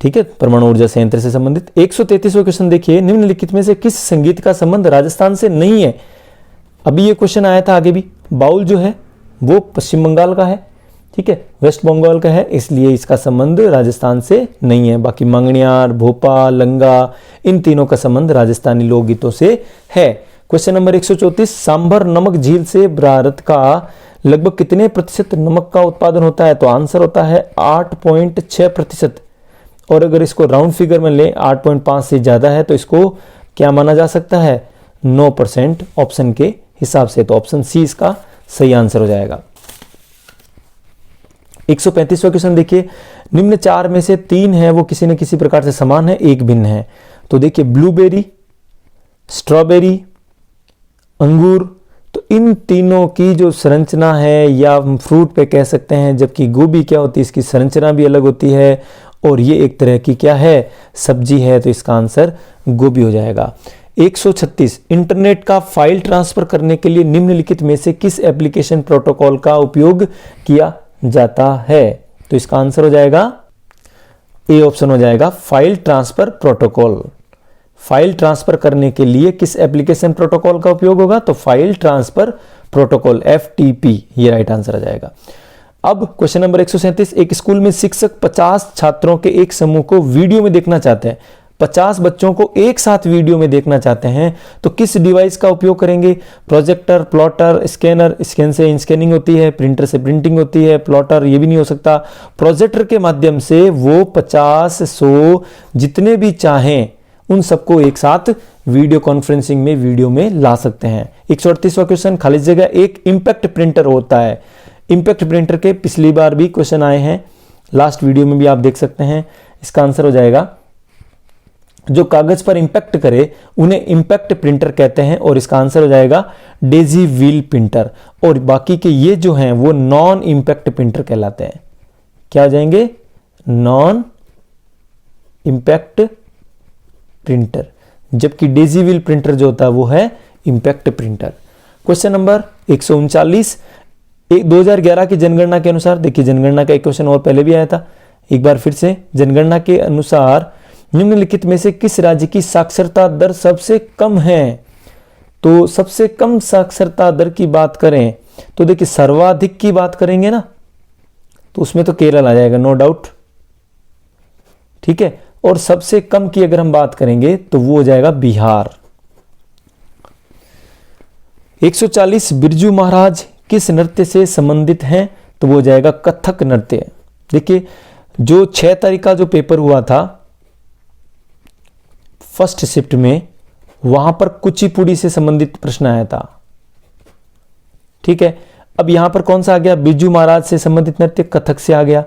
ठीक है, परमाणु ऊर्जा संयंत्र से संबंधित। 133वां क्वेश्चन देखिए, निम्नलिखित में से किस संगीत का संबंध राजस्थान से नहीं है? अभी ये क्वेश्चन आया था आगे भी। बाउल जो है वो पश्चिम बंगाल का है, ठीक है, वेस्ट बंगाल का है, इसलिए इसका संबंध राजस्थान से नहीं है। बाकी मंगनियार, भोपाल, लंगा, इन तीनों का संबंध राजस्थानी लोकगीतों से है। क्वेश्चन नंबर 134, सांभर नमक झील से भारत का लगभग कितने प्रतिशत नमक का उत्पादन होता है? तो आंसर होता है 8.6%। और अगर इसको राउंड फिगर में लें, 8.5 से ज्यादा है तो इसको क्या माना जा सकता है? 9% ऑप्शन के हिसाब से। तो ऑप्शन सी इसका सही आंसर हो जाएगा। 135वां क्वेश्चन देखिए, निम्न चार में से 3 है वो किसी न किसी प्रकार से समान है, एक भिन्न है। तो देखिए ब्लूबेरी, स्ट्रॉबेरी, अंगूर, तो इन तीनों की जो संरचना है या फ्रूट पे कह सकते हैं, जबकि गोभी क्या होती है, इसकी संरचना भी अलग होती है और ये एक तरह की क्या है? सब्जी है। तो इसका आंसर गोभी हो जाएगा। 136, इंटरनेट का फाइल ट्रांसफर करने के लिए निम्नलिखित में से किस एप्लीकेशन प्रोटोकॉल का उपयोग किया जाता है? तो इसका आंसर हो जाएगा ए ऑप्शन हो जाएगा, file transfer protocol. File transfer करने के लिए किस एप्लीकेशन प्रोटोकॉल का उपयोग होगा? तो फाइल ट्रांसफर प्रोटोकॉल, FTP, ये राइट आंसर आ जाएगा। अब क्वेश्चन नंबर 137, एक स्कूल में शिक्षक 50 छात्रों के एक समूह को वीडियो में देखना चाहते हैं, 50 बच्चों को एक साथ वीडियो में देखना चाहते हैं, तो किस डिवाइस का उपयोग करेंगे? प्रोजेक्टर, प्लॉटर, स्कैनर, स्कैन से स्कैनिंग होती है, प्रिंटर से प्रिंटिंग होती है, प्लॉटर ये भी नहीं हो सकता। प्रोजेक्टर के माध्यम से वो 50, 100 जितने भी चाहें उन सबको एक साथ वीडियो कॉन्फ्रेंसिंग में वीडियो में ला सकते हैं। 138वां क्वेश्चन, खाली जगह एक इंपैक्ट प्रिंटर होता है। इंपैक्ट प्रिंटर के पिछली बार भी क्वेश्चन आए हैं, लास्ट वीडियो में भी आप देख सकते हैं। इसका आंसर हो जाएगा, जो कागज पर इंपैक्ट करे उन्हें इंपैक्ट प्रिंटर कहते हैं और इसका आंसर हो जाएगा डेजी व्हील प्रिंटर। और बाकी के ये जो हैं वो नॉन इंपैक्ट प्रिंटर कहलाते हैं। क्या हो जाएंगे? नॉन इंपैक्ट प्रिंटर, जबकि डेजी व्हील प्रिंटर जो होता है वो है इंपैक्ट प्रिंटर। क्वेश्चन नंबर 139, 2011 की जनगणना के अनुसार, देखिए जनगणना का एक क्वेश्चन और पहले भी आया था, एक बार फिर से, जनगणना के अनुसार निम्नलिखित में से किस राज्य की साक्षरता दर सबसे कम है? तो सबसे कम साक्षरता दर की बात करें तो देखिए सर्वाधिक की बात करेंगे ना, तो उसमें तो केरल आ जाएगा, नो डाउट, ठीक है। और सबसे कम की अगर हम बात करेंगे तो वो हो जाएगा बिहार। 140, बिरजू महाराज किस नृत्य से संबंधित हैं? तो वो हो जाएगा कथक नृत्य। देखिए जो 6 तारीख का जो पेपर हुआ था फर्स्ट शिफ्ट में, वहां पर कुचिपुड़ी से संबंधित प्रश्न आया था, ठीक है। अब यहां पर कौन सा आ गया? बिरजू महाराज से संबंधित नृत्य कथक से आ गया।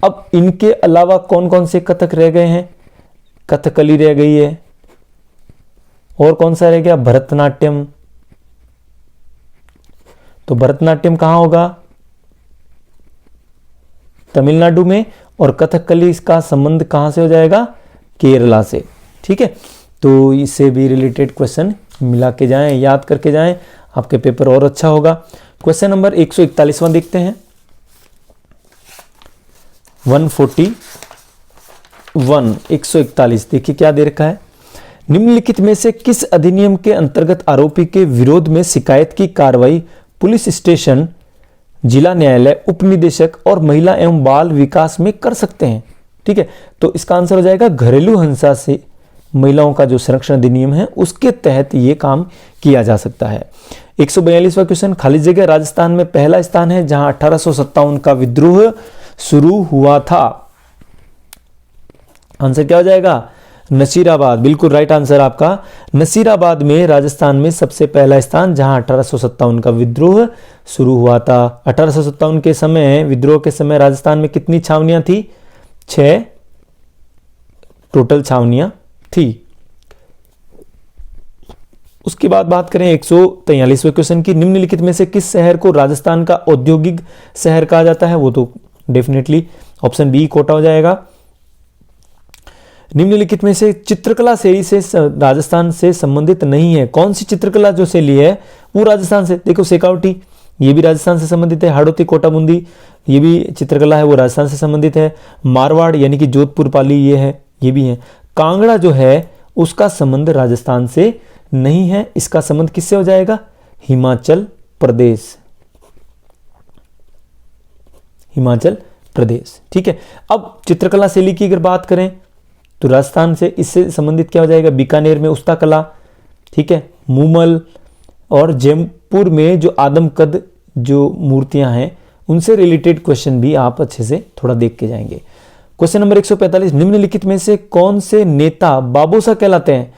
अब इनके अलावा कौन कौन से कथक रह गए हैं? कथकली रह गई है, और कौन सा रह गया? भरतनाट्यम। तो भरतनाट्यम कहाँ होगा? तमिलनाडु में। और कथकली इसका संबंध कहाँ से हो जाएगा? केरला से। ठीक है, तो इससे भी रिलेटेड क्वेश्चन मिला के जाएं, याद करके जाएं, आपके पेपर और अच्छा होगा। क्वेश्चन नंबर 141वां देखते हैं। 141 देखिए क्या दे रखा है। निम्नलिखित में से किस अधिनियम के अंतर्गत आरोपी के विरोध में शिकायत की कार्रवाई पुलिस स्टेशन, जिला न्यायालय, उप निदेशक और महिला एवं बाल विकास में कर सकते हैं? ठीक है, तो इसका आंसर हो जाएगा घरेलू हिंसा से महिलाओं का जो संरक्षण अधिनियम है उसके तहत ये काम किया जा सकता है। 142वां क्वेश्चन, खाली जगह राजस्थान में पहला स्थान है जहां 1857 का विद्रोह शुरू हुआ था। आंसर क्या हो जाएगा? नसीराबाद। बिल्कुल राइट आंसर आपका। नसीराबाद में राजस्थान में सबसे पहला स्थान जहां 1857 का विद्रोह शुरू हुआ था। 1857 के समय, विद्रोह के समय राजस्थान में कितनी छावनियां थी? 6 टोटल छावनियां थी। उसके बाद बात करें 143वें क्वेश्चन की। निम्नलिखित में से किस शहर को राजस्थान का औद्योगिक शहर कहा जाता है? वो तो डेफिनेटली ऑप्शन बी कोटा हो जाएगा। निम्नलिखित में से चित्रकला शैली से राजस्थान से संबंधित नहीं है। कौन सी चित्रकला जो शैली है वो राजस्थान से? देखो शेखावटी, ये भी राजस्थान से संबंधित है। हाड़ौती, कोटा बूंदी, ये भी चित्रकला है, वो राजस्थान से संबंधित है। मारवाड़ यानी कि जोधपुर पाली, ये है, ये भी है। कांगड़ा जो है उसका संबंध राजस्थान से नहीं है, इसका संबंध किससे हो जाएगा? हिमाचल प्रदेश। हिमाचल प्रदेश। ठीक है, अब चित्रकला शैली की अगर बात करें तो राजस्थान से इससे संबंधित क्या हो जाएगा? बीकानेर में उस्ता कला, ठीक है, मूमल और जयपुर में जो आदमकद जो मूर्तियां हैं उनसे रिलेटेड क्वेश्चन भी आप अच्छे से थोड़ा देख के जाएंगे। क्वेश्चन नंबर 145, निम्नलिखित में से कौन से नेता बाबूसा कहलाते हैं?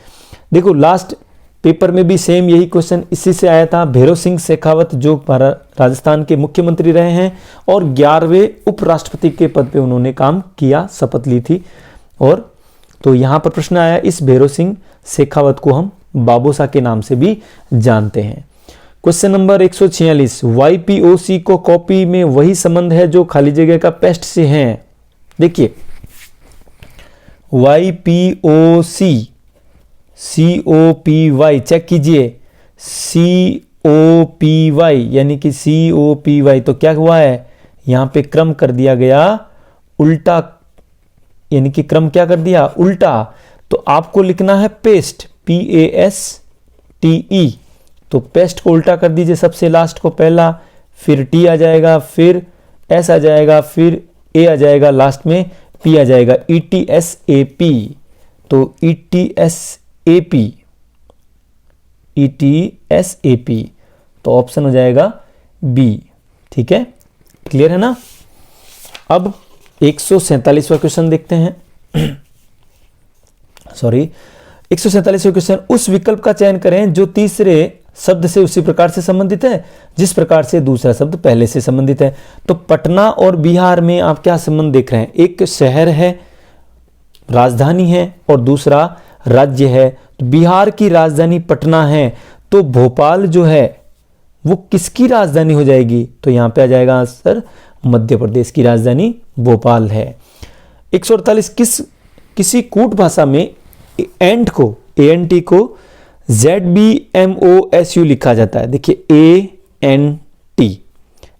देखो लास्ट पेपर में भी सेम यही क्वेश्चन इसी से आया था। भैरव सिंह शेखावत जो राजस्थान के मुख्यमंत्री रहे हैं और 11वें उपराष्ट्रपति के पद पे उन्होंने काम किया, शपथ ली थी। और तो यहां पर प्रश्न आया, इस भैरव सिंह शेखावत को हम बाबूसा के नाम से भी जानते हैं। क्वेश्चन नंबर 146, YPOC को कॉपी में वही संबंध है जो खाली जगह का पेस्ट से है। देखिए YPOC COPY चेक कीजिए, COPY यानी कि COPY, तो क्या हुआ है? यहां पे क्रम कर दिया गया उल्टा, यानी कि क्रम क्या कर दिया? उल्टा। तो आपको लिखना है पेस्ट, PASTE, तो पेस्ट को उल्टा कर दीजिए, सबसे लास्ट को पहला, फिर T आ जाएगा, फिर S आ जाएगा, फिर A आ जाएगा, लास्ट में P आ जाएगा, ETSAP। तो ETSAP, तो ऑप्शन हो जाएगा B। ठीक है, क्लियर है ना? अब 147वां क्वेश्चन देखते हैं। सॉरी, 147वां क्वेश्चन, उस विकल्प का चयन करें जो तीसरे शब्द से उसी प्रकार से संबंधित है जिस प्रकार से दूसरा शब्द पहले से संबंधित है। तो पटना और बिहार में आप क्या संबंध देख रहे हैं? एक शहर है, राजधानी है, और दूसरा राज्य है। तो बिहार की राजधानी पटना है, तो भोपाल जो है वो किसकी राजधानी हो जाएगी? तो यहां पे आ जाएगा आंसर, मध्य प्रदेश की राजधानी भोपाल है। 148, किसी कूट भाषा में एंट को, ANT को ZBMOSU लिखा जाता है। देखिए ANT,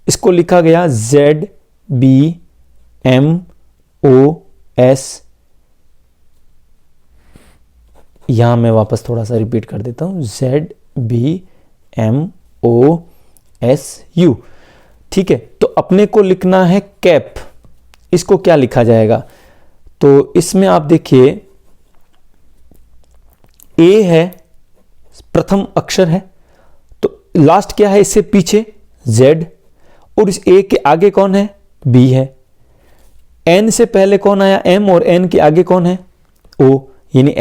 इसको लिखा गया ZBMOS। यहां मैं वापस थोड़ा सा रिपीट कर देता हूं, ZBMOSU। ठीक है, तो अपने को लिखना है कैप, इसको क्या लिखा जाएगा? तो इसमें आप देखिए A है, प्रथम अक्षर है, तो लास्ट क्या है इससे पीछे? Z, और इस A के आगे कौन है? B है। N से पहले कौन आया? M, और N के आगे कौन है? O, यानी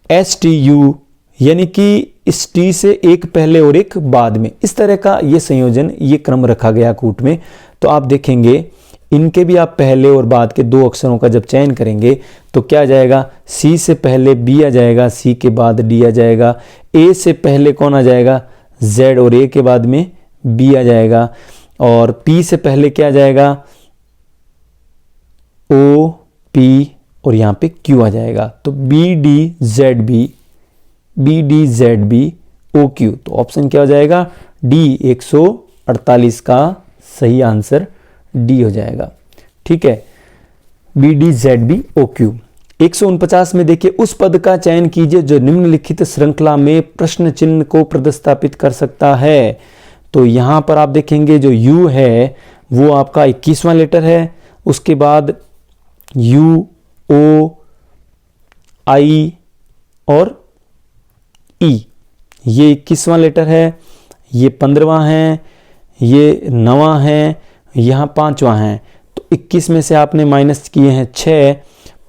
MNOSTU, यानी कि इस T से एक पहले और एक बाद में, इस तरह का ये संयोजन, ये क्रम रखा गया कूट में। तो आप देखेंगे इनके भी आप पहले और बाद के दो अक्षरों का जब चयन करेंगे तो क्या आ जाएगा? C से पहले B आ जाएगा, C के बाद D आ जाएगा, A से पहले कौन आ जाएगा? Z और A के बाद में B आ जाएगा, और P से पहले क्या आ जाएगा, O P और यहाँ पे Q आ जाएगा। तो BDZB OQ, तो ऑप्शन क्या हो जाएगा, D 148 का सही आंसर D हो जाएगा। ठीक है, BDZB OQ। 149 में देखिए, उस पद का चयन कीजिए जो निम्नलिखित श्रृंखला में प्रश्न चिन्ह को प्रतिस्थापित कर सकता है। तो यहां पर आप देखेंगे जो U है वो आपका 21वां लेटर है, उसके बाद U O I और E, ये 21वां लेटर है, ये 15वां है, ये 9वां है, यहाँ 5वां है। तो 21 में से आपने माइनस किए हैं 6,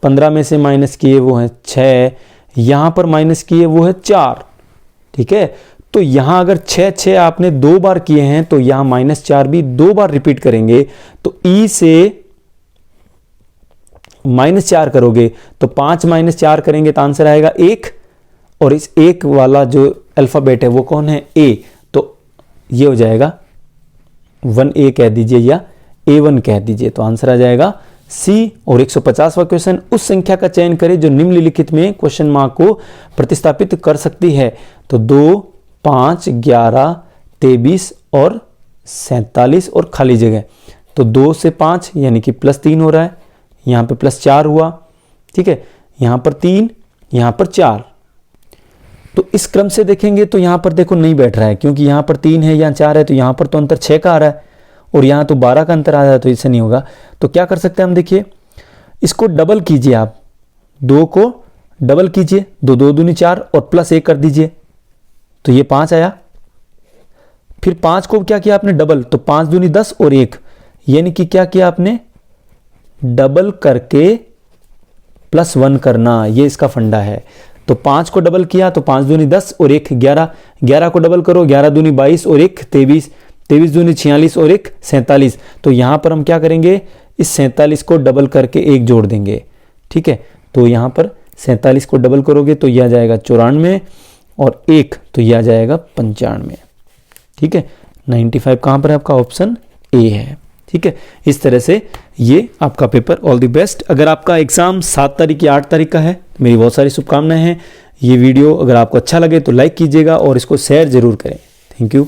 15 में से माइनस किए वो है 6, यहाँ पर माइनस किए वो है 4। ठीक है, तो यहाँ अगर 6 आपने 2 बार किए हैं तो यहाँ -4 भी 2 बार रिपीट करेंगे। तो E से -4 करोगे तो 5 - 4 करेंगे तो आंसर आएगा 1, और इस 1 वाला जो अल्फाबेट है वो कौन है, A, तो ये हो जाएगा 1A कह दीजिए या A1 कह दीजिए, तो आंसर आ जाएगा C। और 150वां क्वेश्चन, उस संख्या का चयन करें जो निम्नलिखित में क्वेश्चन मार्क को प्रतिस्थापित कर सकती है। तो 2, 5, 11, 23 और 47 और खाली जगह। तो 2 से 5 यानी कि +3 हो रहा है, यहाँ पे +4 हुआ। ठीक है, यहाँ पर 3, यहाँ पर 4। तो इस क्रम से देखेंगे तो यहाँ पर देखो नहीं बैठ रहा है, क्योंकि यहाँ पर 3 है, यहाँ 4 है, तो यहाँ पर तो अंतर 6 का आ रहा है और यहाँ तो 12 का अंतर आ रहा है, तो इससे नहीं होगा। तो क्या कर सकते हैं हम, देखिए इसको डबल कीजिए, आप 2 को डबल कीजिए, 2 2 दूनी 4 और +1 कर दीजिए, तो ये 5 आया। फिर 5 को क्या किया आपने, डबल, तो 5 दूनी 10 और 1, यानी कि क्या किया आपने, डबल करके +1 करना, ये इसका फंडा है। तो 5 को डबल किया तो 5 दूनी 10 और 1 11, 11 को डबल करो, 11 दूनी 22 और 1 23, 23 दूनी 46 और 1 47। तो यहां पर हम क्या करेंगे, इस 47 को डबल करके 1 जोड़ देंगे। ठीक है, तो यहां पर 47 को डबल करोगे तो यह आ जाएगा 94 और 1 तो यह आ जाएगा 95। ठीक है, 95 कहां पर है आपका, ऑप्शन ए है। ठीक है, इस तरह से ये आपका पेपर। All the best. अगर आपका एग्जाम 7 तारीख या 8 तारीख का है, मेरी बहुत सारी शुभकामनाएं हैं। ये वीडियो अगर आपको अच्छा लगे तो लाइक कीजिएगा और इसको शेयर जरूर करें। Thank you.